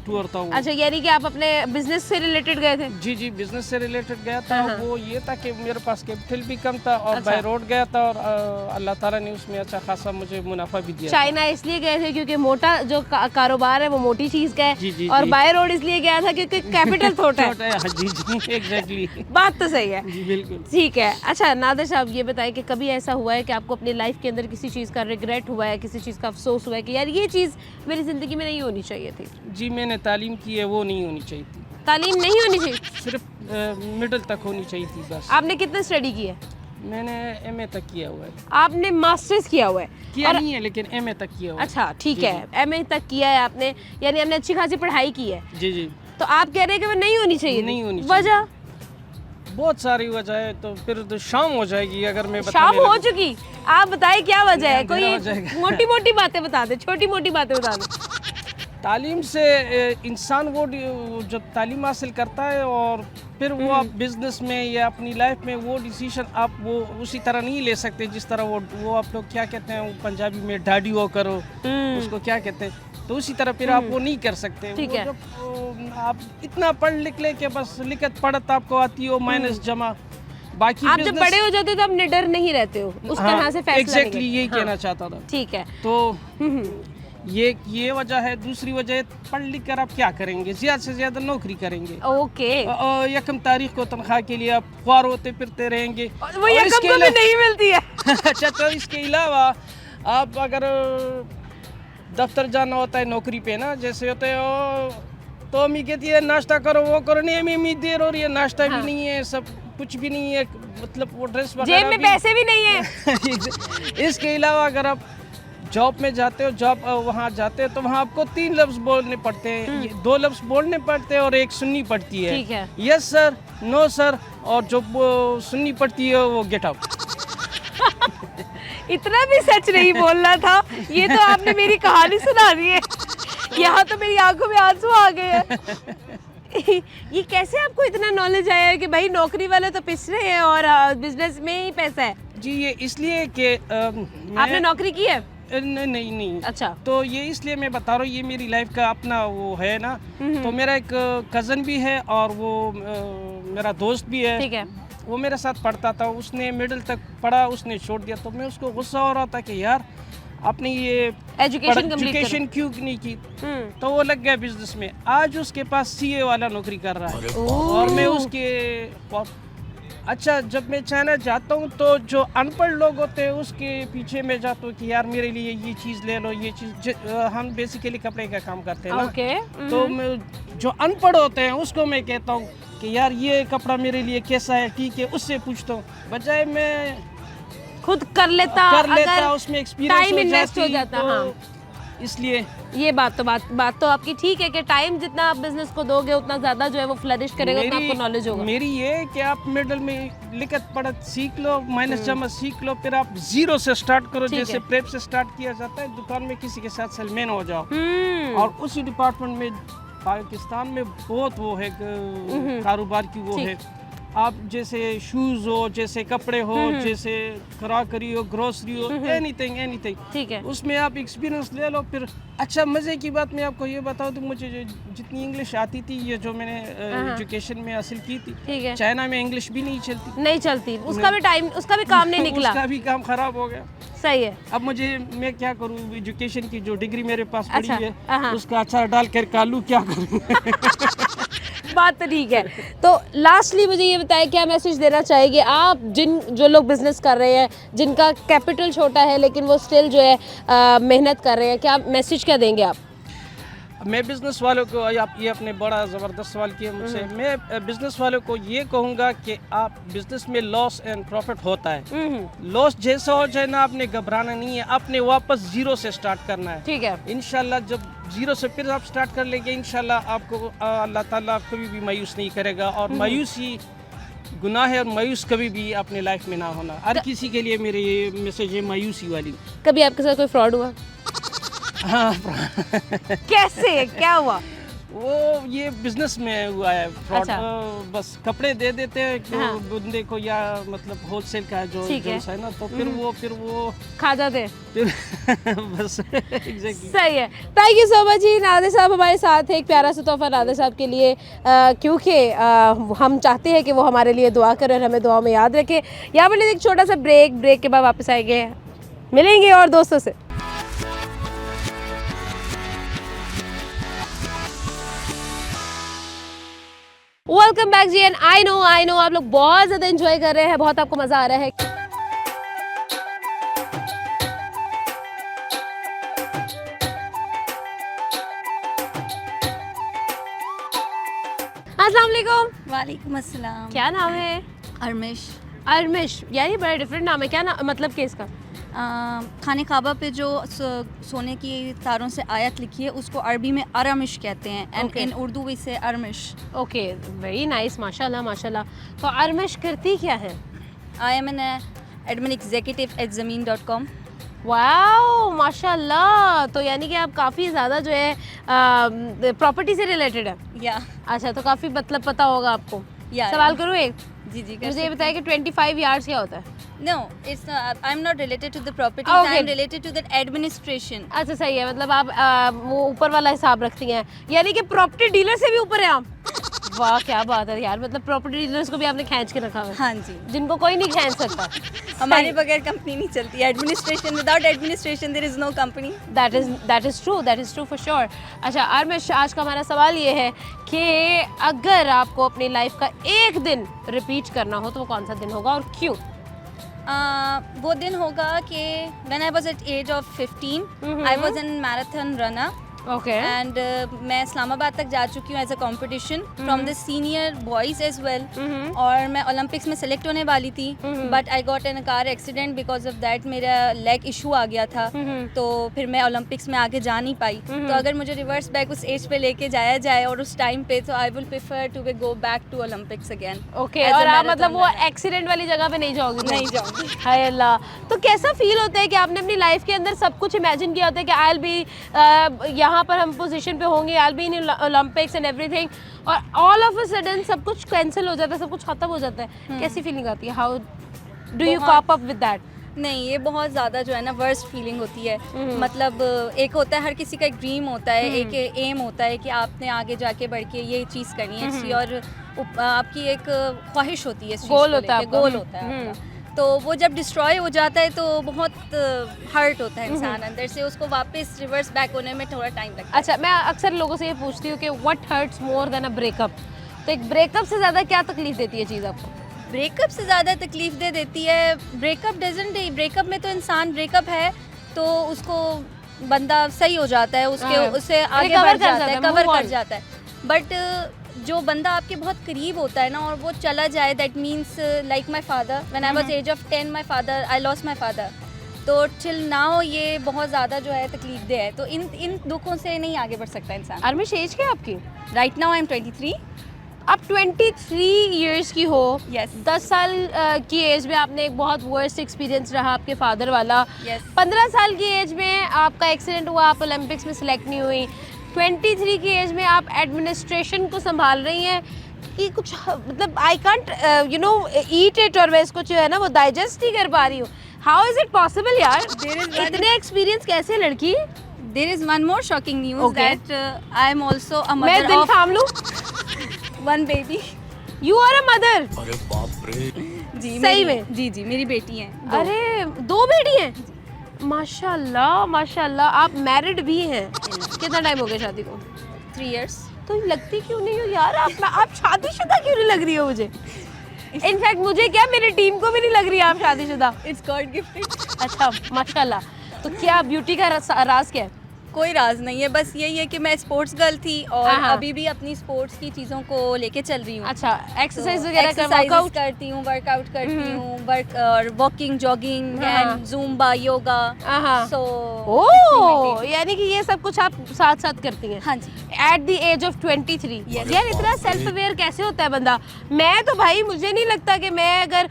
टूर था वो।
अच्छा, यानी कि आप अपने बिजनेस से रिलेटेड गए थे?
जी जी, बिजनेस से रिलेटेड गया था।
हाँ।
वो ये था कि मेरे पास कैपिटल भी कम था और
अच्छा।
बाय रोड गया था, और अल्लाह ताला ने उसमें अच्छा खासा मुझे मुनाफा भी दिया था।
चाइना इसलिए गए थे क्योंकि मोटा जो कारोबार है वो मोटी चीज का है।
जी, जी,
और
जी।
बाय रोड इसलिए गया था क्योंकि कैपिटल छोटा है।
छोटा है, हाँ, जी जी, एग्जैक्टली।
बात तो सही है।
जी बिल्कुल।
ठीक है। अच्छा नादिर साहब, ये बताएं कि कभी ऐसा हुआ है कि आपको अपनी लाइफ के अंदर किसी चीज़ का रिग्रेट हुआ है, किसी चीज़ का अफसोस हुआ है कि यार ये चीज़ मेरी ज़िंदगी में नहीं होनी चाहिए थी?
जी, मैंने तालीम की है, वो नहीं होनी चाहिए थी।
तालीम नहीं होनी चाहिए?
सिर्फ मिडिल तक होनी चाहिए थी बस।
आपने कितने स्टडी की है?
मैंने एमए तक किया हुआ है।
आपने मास्टर्स किया हुआ है?
किया
और
नहीं है, लेकिन एमए तक किया हुआ है।
अच्छा ठीक
जी,
है, एमए तक किया है आपने, यानी आपने अच्छी खासी पढ़ाई की है।
जी जी।
तो आप कह रहे हैं कि वो नहीं होनी चाहिए?
नहीं होनी चाहिए।
वजह?
बहुत सारी वजह है, तो फिर तो शाम हो जाएगी अगर मैं
शाम
बताने
हो
लगूं।
चुकी, आप बताएं क्या वजह है?
अंधेरा
कोई
हो जाएगा।
मोटी मोटी बातें बता दे, छोटी मोटी बातें बता दे।
तालीम से इंसान वो जब तालीम हासिल करता है और फिर वो आप बिजनेस में या अपनी लाइफ में वो डिसीजन आप वो उसी तरह नहीं ले सकते जिस तरह वो आप लोग क्या कहते हैं, वो पंजाबी में डाडी वो करो, उसको क्या कहते हैं, तो उसी तरह फिर आप वो नहीं कर सकते।
ठीक
वो
है।
जब आप इतना पढ़ लिख ले के बस लिखत पढ़त आपको आती हो, माइनस जमा, बाकी
आप जब
business-
बड़े हो जाते हो तो आप निडर नहीं रहते हो, उस
हाँ,
तरह से फैसला
एग्जैक्टली
नहीं
यही
करते।
कहना चाहता था।
हाँ, ठीक है।
तो ये वजह है। दूसरी वजह है, पढ़ लिख कर आप क्या करेंगे, ज़्यादा से ज़्यादा नौकरी करेंगे।
ओके।
यकम तारीख को तनख्वाह के लिए आप ख्वार होते फिरते रहेंगे,
वो यकम को भी नहीं मिलती है।
अच्छा, तो इसके अलावा आप अगर दफ्तर जाना होता है नौकरी पे ना, जैसे होते हो तो अम्मी कहती है नाश्ता करो, वो करो, नहीं अम्मी देर हो रही है, नाश्ता भी नहीं है, सब कुछ भी नहीं है, मतलब वो ड्रेस
जेब में पैसे भी नहीं है।
इसके अलावा अगर आप जॉब में जाते हो, जॉब वहाँ जाते हो तो वहाँ आपको 3 लफ्ज़ बोलने पड़ते हैं, 2 लफ्ज़ बोलने पड़ते हैं और 1 सुननी पड़ती है।
ठीक है।
यस सर, नो सर, और जो सुननी पड़ती है वो गेट आउट।
इतना भी सच नहीं बोलना था, ये तो आपने मेरी कहानी सुना दी है। यहाँ तो मेरी आंखों में आंसू आ गए हैं। ये कैसे आपको इतना नॉलेज आया है कि भाई नौकरी वाले तो पिस रहे हैं और बिजनेस में ही पैसा है?
जी, ये इसलिए कि
आपने नौकरी की है?
नहीं नहीं।
अच्छा।
तो ये इसलिए मैं बता रहा हूँ, ये मेरी लाइफ का अपना वो है ना। तो मेरा एक कज़न भी है और वो मेरा दोस्त भी है।
ठीक है।
वो मेरे साथ पढ़ता था, उसने मिडिल तक पढ़ा, उसने छोड़ दिया, तो मैं उसको गुस्सा हो रहा था कि यार आपने ये एजुकेशन क्यों नहीं की। तो वो लग गया बिजनेस में, आज उसके पास सीए वाला नौकरी कर रहा है और मैं उसके अच्छा, जब मैं चाइना जाता हूँ तो जो अनपढ़ लोग होते हैं उसके पीछे मैं जाता हूँ कि यार मेरे लिए ये चीज़ ले लो, ये चीज़। हम बेसिकली कपड़े का काम करते हैं ना,
ओके
तो मैं जो अनपढ़ होते हैं उसको मैं कहता हूँ कि यार ये कपड़ा मेरे लिए कैसा है, ठीक है, उससे पूछता हूँ, बजाय मैं
खुद कर लेता अगर
उसमें एक्सपीरियंस
टाइम इन्वेस्ट हो जाता।
तो
हाँ,
इसलिए
ये बात तो आपकी ठीक है कि टाइम जितना आप बिजनेस को दोगे उतना ज्यादा जो है वो फ्लरिश करेगा, उतना आपको नॉलेज होगा।
मेरी ये है कि आप मिडल में लिखत पढ़त सीख लो, माइनस जमा सीख लो, फिर आप जीरो से स्टार्ट करो,
ठीक
जैसे
है।
प्रेप से स्टार्ट किया जाता है, दुकान में किसी के साथ सेलमैन हो जाओ। और उसी डिपार्टमेंट में पाकिस्तान में बहुत वो है कारोबार की वो
ठीक।
है। आप जैसे शूज हो, जैसे कपड़े हो, जैसे क्रॉकरी हो, ग्रोसरी हो, एनीथिंग,
ठीक है।
उसमें आप एक्सपीरियंस ले लो। फिर अच्छा, मज़े की बात मैं आपको ये बताऊँ तो मुझे जितनी इंग्लिश आती थी, ये जो मैंने एजुकेशन में हासिल की थी,
ठीक है।
चाइना में इंग्लिश भी नहीं चलती,
नहीं चलती, उसका भी काम नहीं निकला।
उसका भी काम खराब हो गया।
सही है।
अब मैं क्या करूँ, एजुकेशन की जो डिग्री मेरे पास पड़ी
अच्छा,
है उसका अचार डाल कर कालू क्या करूँ।
बात तो ठीक है। तो लास्टली मुझे ये बताएं, क्या मैसेज देना चाहेंगे आप जो लोग बिजनेस कर रहे हैं, जिनका कैपिटल छोटा है लेकिन वो स्टिल जो है मेहनत कर रहे हैं, क्या मैसेज क्या देंगे आप?
मैं बिज़नेस वालों को, आप ये अपने बड़ा ज़बरदस्त सवाल किया मुझसे, मैं बिज़नेस वालों को ये कहूँगा कि आप बिज़नेस में लॉस एंड प्रॉफिट होता है, लॉस जैसा हो जाए ना, आपने घबराना नहीं है, आपने वापस जीरो से स्टार्ट करना है।
ठीक है।
इंशाल्लाह जब जीरो से फिर आप स्टार्ट कर लेंगे, इंशाल्लाह आपको अल्लाह ताला कभी भी मायूस नहीं करेगा। और मायूसी गुनाह है, और मायूस कभी भी अपने लाइफ में ना होना। हर किसी के लिए मेरी ये मैसेज है, मायूसी वाली।
कभी आपके साथ कोई फ्रॉड हुआ?
हाँ,
कैसे, क्या हुआ?
वो ये बिजनेस में हुआ है फ्रॉड।
अच्छा।
बस कपड़े दे देते हैं
हाँ।
बंदे को, या मतलब होलसेल का जो
ठीक है।
है ना, तो फिर वो
खा जाते।
फिर बस एग्जैक्टली।
सही है। थैंक यू सो मच जी। नादिर साहब हमारे साथ है, एक प्यारा सा तोहफा नादिर साहब के लिए, क्योंकि हम चाहते हैं कि वो हमारे लिए दुआ करें और हमें दुआ में याद रखें। यहाँ पर एक छोटा सा ब्रेक के बाद वापस आएंगे, मिलेंगे और दोस्तों से। Welcome back ji. And I know आप लोग बहुत ज़्यादा एंजॉय कर रहे हैं, बहुत आपको मज़ा आ रहा है। अस्सलाम वालेकुम।
वालेकुम अस्सलाम।
क्या नाम है?
अरमिश।
अरमिश, यार ये बड़ा डिफरेंट नाम है, क्या नाम मतलब कि इसका?
खाने काबा पे जो सोने की तारों से आयत लिखी है उसको अरबी में अरमिश कहते हैं, and
Okay.
In Urdu we say Armish.
Okay, very nice, माशाल्लाह माशाल्लाह। तो अरमिश करती क्या है?
I am an admin executive at Zameen dot com.
Wow माशाल्लाह। तो यानी कि आप काफ़ी ज़्यादा जो है प्रॉपर्टी से रिलेटेड है।
या
अच्छा, तो काफ़ी मतलब पता होगा आपको।
या
सवाल करूँ एक?
जी
मुझे ये बताया कि 25 यार्ड्स क्या होता है?
No, it's I am not related to the property,
Okay.
I am related to the administration.
अच्छा, सही है, मतलब आप वो ऊपर वाला हिसाब रखती हैं, यानी कि प्रॉपर्टी डीलर से भी ऊपर है आप। वाह क्या बात है यार, मतलब प्रॉपर्टी डीलर्स को भी आपने खींच के रखा है,
हाँ जी,
जिनको कोई नहीं खींच सकता।
हमारे बगैर कंपनी नहीं चलती। Administration, without administration there is no company.
That is true for sure. अच्छा अरमिश, आज का हमारा सवाल ये है कि अगर आपको अपनी लाइफ का एक दिन रिपीट करना हो तो वो कौन सा दिन होगा और क्यों?
वो दिन होगा कि when I was at age of 15 I was an marathon runner,
okay
and मैं इस्लामाबाद तक जा चुकी हूँ as a competition from the senior boys as well. और मैं ओलंपिक्स में सेलेक्ट होने वाली थी, but I got in car accident, because of that मेरा लेग इशू आ गया था, तो फिर मैं ओलंपिक्स में आगे जा नहीं पाई। तो अगर मुझे रिवर्स बैक उस एज पे लेके जाया जाए और उस टाइम पे, तो I will prefer to go back to Olympics again.
Okay, और आप मतलब वो एक्सीडेंट वाली जगह पे नहीं जाओगी?
नहीं जाऊंगी।
हाय अल्लाह। तो कैसा फील होता है कि आपने अपनी लाइफ के अंदर सब कुछ इमेजिन किया होता है कि आई विल बी यहाँ पर हम पोजीशन पे होंगे, I will be in Olympics and everything, और ऑल ऑफ अ सडन सब कुछ कैंसिल हो जाता है, सब कुछ खत्म हो जाता है, कैसी फीलिंग आती है? How do you cope up with that?
नहीं, ये बहुत ज़्यादा जो है ना वर्स्ट फीलिंग होती है। मतलब एक होता है, हर किसी का एक ड्रीम होता है, एक एम होता है कि आपने आगे जाके बढ़ के ये चीज़ करनी है, और आपकी एक ख्वाहिश होती है,
गोल होता है,
गोल होता है आपका। तो वो जब डिस्ट्रॉय हो जाता है तो बहुत हर्ट होता है इंसान अंदर से, उसको वापस रिवर्स बैक होने में थोड़ा टाइम लगता है।
अच्छा, मैं अक्सर लोगों से ये पूछती हूँ कि what hurts more than a breakup, तो एक ब्रेकअप से ज़्यादा क्या तकलीफ देती है चीज़ आपको?
ब्रेकअप से ज़्यादा तकलीफ दे देती है। ब्रेकअप में तो इंसान ब्रेकअप है तो उसको बंदा सही हो जाता है, उससे आगे
cover
बढ़
कर
जाता
जाता
है,
है,
कवर
move
कर
on।
जाता है। बट जो बंदा आपके बहुत करीब होता है ना और वो चला जाए, that means like my father, when I was age of 10 I lost my father. तो टिल नाउ ये बहुत ज़्यादा जो है तकलीफ दे है, तो इन दुखों से नहीं आगे बढ़ सकता इंसान।
अर्मिश एज क्या है आपकी?
Right now I am 23।
आप 23 इयर्स की हो।
Yes.
10 साल की एज में आपने एक बहुत वर्स्ट एक्सपीरियंस रहा आपके फादर वाला।
Yes.
15 साल की एज में आपका एक्सीडेंट हुआ, आप ओलंपिक्स में सिलेक्ट नहीं हुई। 23 की एज में आप एडमिनिस्ट्रेशन को संभाल रही हैं कि कुछ मतलब आई कांट ईट इट, और मैं इसको जो है ना वो डाइजेस्ट नहीं कर पा रही हूँ। हाउ इज इट पॉसिबल यार? इतने एक्सपीरियंस कैसे लड़की?
There is one more shocking news
Okay.
that I am also a
मैं
mother
दिल
of
थाम लूं?
one baby.
You are a mother?
अरे बाप रे
जी
सही में?
जी मेरी बेटी है।
अरे 2 बेटी हैं? माशाल्लाह माशाल्लाह। आप मैरिड भी हैं? कितना टाइम हो गया शादी को?
3 years.
तो लगती क्यों नहीं हो यार आप शादीशुदा क्यों नहीं लग रही हो मुझे? इनफैक्ट मुझे क्या, मेरी टीम को भी नहीं लग रही है आप शादीशुदा।
It's God gifted.
अच्छा माशाल्लाह। तो क्या ब्यूटी का राज क्या है?
कोई राज नहीं है, बस यही है कि मैं स्पोर्ट्स गर्ल थी और
हाँ।
अभी भी अपनी स्पोर्ट्स की चीज़ों को लेके चल रही हूँ।
अच्छा, एक्सरसाइज
तो
वगैरह
exercises
वर्कआउट?
करती हूँ, वर्कआउट करती हूँ, और वॉकिंग, जॉगिंग
हाँ।
एंड ज़ूम्बा, योगा।
हाँ।
सो
ओह, यानी कि ये सब कुछ आप साथ साथ करती हैं?
हाँ जी।
At the age of 23।
Yes.
यार इतना सेल्फ अवेयर कैसे होता है बंदा? मैं तो भाई, मुझे नहीं लगता कि मैं अगर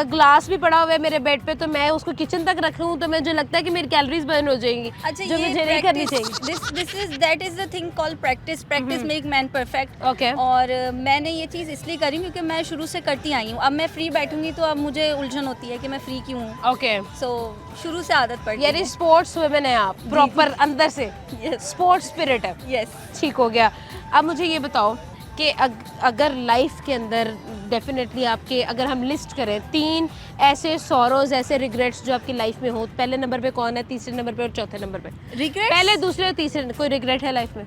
ग्लास भी पड़ा हुआ है मेरे बेड पे तो मैं उसको किचन तक रख लूँ तो मुझे लगता है कि मेरी कैलोरीज बर्न हो जाएंगी,
अच्छा,
जो
ये
मुझे नहीं करनी चाहिए।
That is the thing called practice make man perfect.
Okay.
और मैंने ये चीज़ इसलिए करी क्योंकि मैं शुरू से करती आई हूँ। अब मैं फ्री बैठूंगी तो अब मुझे उलझन होती है कि मैं फ्री क्यों हूँ।
ओके,
सो शुरू से आदत पड़
यानी स्पोर्ट्स वुमेन है आप, प्रॉपर अंदर से स्पोर्ट्स स्पिरिट है।
यस।
ठीक हो गया। अब मुझे ये बताओ कि अगर लाइफ के अंदर डेफिनेटली आपके, अगर हम लिस्ट करें 3 ऐसे सॉरोज, ऐसे रिग्रेट्स जो आपकी लाइफ में हो, पहले नंबर पे कौन है, तीसरे नंबर पे और चौथे नंबर पे?
रिग्रेट्स?
पहले, दूसरे और तीसरे, कोई रिग्रेट है लाइफ में?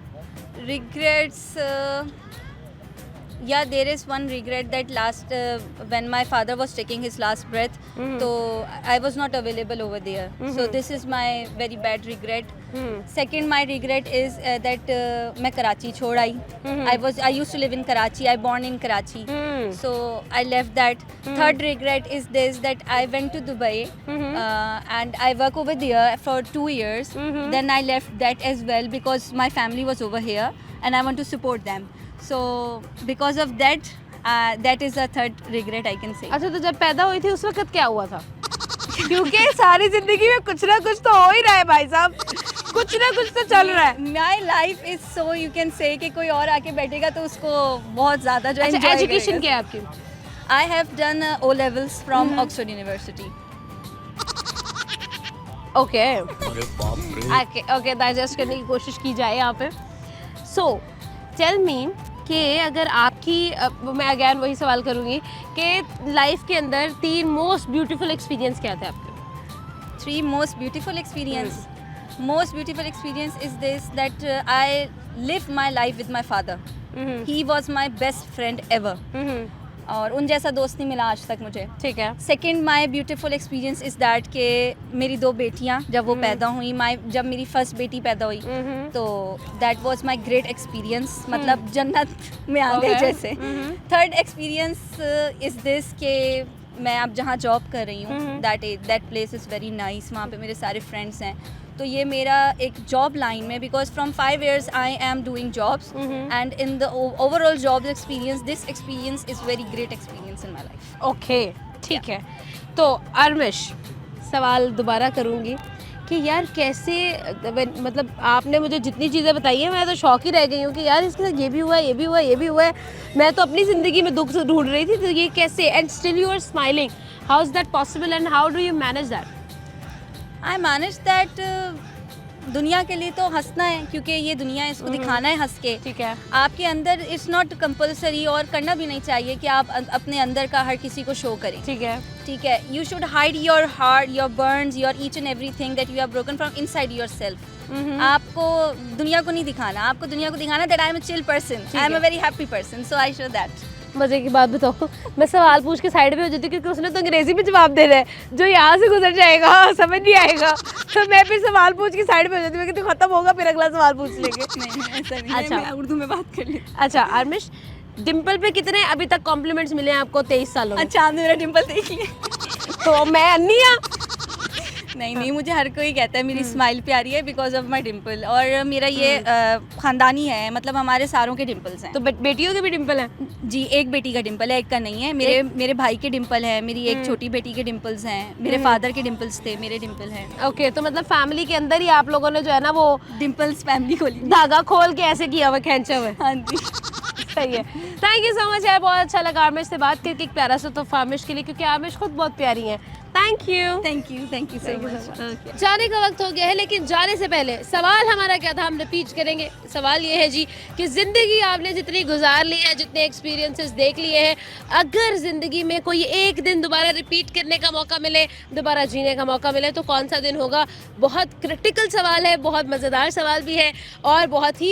Regrets, yeah, there is one regret that when my father was taking his last breath, so I was not available over there. So this is my very bad regret. Second, my regret is that मैं कराची छोड़ आई. I used to live in Karachi. I born in Karachi. So I left that. Third regret is this, that I went to Dubai and I work over there for 2 years. Then I left that as well because my family was over here and I want to support them. So because of that, that is the third regret I can say.
अच्छा, तो जब पैदा हुई थी उस वक्त क्या हुआ था? क्योंकि सारी जिंदगी में कुछ ना कुछ तो हो ही रहा है भाई साहब, कुछ ना कुछ तो चल रहा है।
My life is so, you can say कि कोई और आके बैठेगा तो उसको बहुत ज़्यादा जो
अच्छा,
enjoy
एजुकेशन
करेगा।
क्या है आपकी?
I have done O levels from Oxford University.
Okay
अरे बाप रे
ओके, डाइजेस्ट करने की कोशिश की जाए यहाँ पे। सो टेल मी कि अगर आपकी मैं अगेन वही सवाल करूँगी कि लाइफ के अंदर 3 मोस्ट ब्यूटीफुल एक्सपीरियंस क्या थे आपके?
3 most beautiful experience. Most beautiful experience is this, that I live my life with my father. He was my best friend ever. और उन जैसा दोस्त नहीं मिला आज तक मुझे।
ठीक है।
Second, my beautiful experience is that कि मेरी 2 बेटियाँ जब वो पैदा हुई, जब मेरी फर्स्ट बेटी पैदा हुई तो that was my great experience, मतलब जन्नत में आ गए जैसे। थर्ड एक्सपीरियंस इज़ दिस कि मैं अब जहाँ जॉब कर रही हूँ, that place is very nice, वहाँ पे मेरे सारे फ्रेंड्स हैं। तो ये मेरा एक जॉब लाइन में, because from 5 years I am doing jobs and in the overall job experience, this experience is very great experience in my life.
Okay, ठीक है। तो अर्मिश, सवाल दोबारा करूँगी कि यार कैसे, मतलब आपने मुझे जितनी चीज़ें बताई हैं मैं तो शौक ही रह गई हूँ कि यार इसके साथ ये भी हुआ है, ये भी हुआ है, ये भी हुआ है। मैं तो अपनी ज़िंदगी में दुख ढूंढ रही थी, तो ये कैसे, and still you are smiling, how is that possible and how do you manage that?
I manage that, दुनिया के लिए तो हंसना है क्योंकि ये दुनिया है, इसको दिखाना है हंस के।
ठीक है।
आपके अंदर इट्स नॉट कंपलसरी और करना भी नहीं चाहिए कि आप अपने अंदर का हर किसी को शो करें।
ठीक है।
ठीक है, you should hide your heart, your Burns, your each and everything that you have broken from inside yourself. आपको दुनिया को नहीं दिखाना, आपको दुनिया को दिखाना that I am a chill person, I am a very happy person, so I show that.
मज़े की बात बताओ, मैं सवाल पूछ के साइड पे हो जाती हूँ क्योंकि उसने तो अंग्रेज़ी में जवाब दे रहा है जो यहाँ से गुजर जाएगा समझ नहीं आएगा, तो मैं फिर सवाल पूछ के साइड पे हो जाती हूँ कि ख़त्म होगा फिर अगला सवाल पूछ लेंगे।
नहीं ऐसा नहीं
अच्छा।
है, मैं उर्दू में बात कर लेती
अच्छा आर्मिश, डिम्पल पे कितने अभी तक कॉम्प्लीमेंट्स मिले हैं आपको 23 सालों में?
अच्छा आपने मेरा डिम्पल देख लिया?
तो मैं अन्निया
नहीं, मुझे हर कोई कहता है मेरी स्माइल प्यारी है बिकॉज ऑफ माई डिम्पल, और मेरा ये ख़ानदानी है, मतलब हमारे सारों के डिम्पल्स हैं।
तो बेटियों के भी डिम्पल हैं?
जी, एक बेटी का डिम्पल है, एक का नहीं है। मेरे भाई के डिम्पल है, मेरी एक छोटी बेटी के डिम्पल्स हैं, मेरे फादर के डिम्पल्स थे, मेरे डिम्पल हैं।
ओके, तो मतलब फैमिली के अंदर ही आप लोगों ने जो है ना वो
डिम्पल्स फैमिली खोली।
धागा खोल के ऐसे किया हुआ खींचा हुआ है।
हाँ जी।
सही है, थैंक यू सो मच यार, बहुत अच्छा लगा आमिश से बात करके, एक प्यारा सा तोहफा आमिश के लिए क्योंकि आमिश खुद बहुत प्यारी है। Thank you
so much.
जाने का वक्त हो गया है, लेकिन जाने से पहले सवाल हमारा क्या था हम रिपीट करेंगे। सवाल ये है जी कि ज़िंदगी आपने जितनी गुजार ली है, जितने एक्सपीरियंसेस देख लिए हैं, अगर ज़िंदगी में कोई एक दिन दोबारा रिपीट करने का मौका मिले, दोबारा जीने का मौका मिले, तो कौन सा दिन होगा? बहुत क्रिटिकल सवाल है, बहुत मज़ेदार सवाल भी है और बहुत ही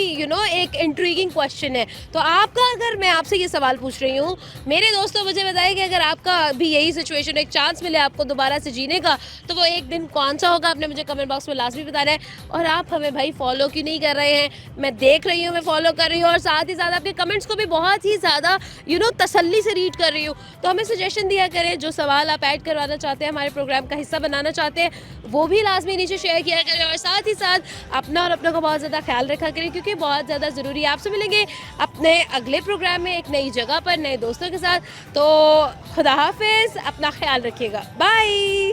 एक इंट्रीगिंग क्वेश्चन है। तो आपका, अगर मैं आपसे ये सवाल पूछ रही हूँ मेरे दोस्तों, मुझे बताइए कि अगर आपका भी यही सिचुएशन, एक चांस मिले आपको दोबारा से जीने का, तो वो एक दिन कौन सा होगा? आपने मुझे कमेंट बॉक्स में लाजमी बताना है। और आप हमें भाई फॉलो क्यों नहीं कर रहे हैं? मैं देख रही हूँ, मैं फॉलो कर रही हूँ और साथ ही साथ आपके कमेंट्स को भी बहुत ही ज़्यादा तसल्ली से रीड कर रही हूँ। तो हमें सजेशन दिया करें, जो सवाल आप ऐड करवाना चाहते हैं, हमारे प्रोग्राम का हिस्सा बनाना चाहते हैं, वो भी लाजमी नीचे शेयर किया करें और साथ ही साथ अपना और अपनों का बहुत ज़्यादा ख्याल रखा करें क्योंकि बहुत ज़्यादा ज़रूरी है। आपसे मिलेंगे अपने अगले प्रोग्राम में एक नई जगह पर नए दोस्तों के साथ। तो खुदा हाफिज़, अपना ख्याल रखिएगा, बाय।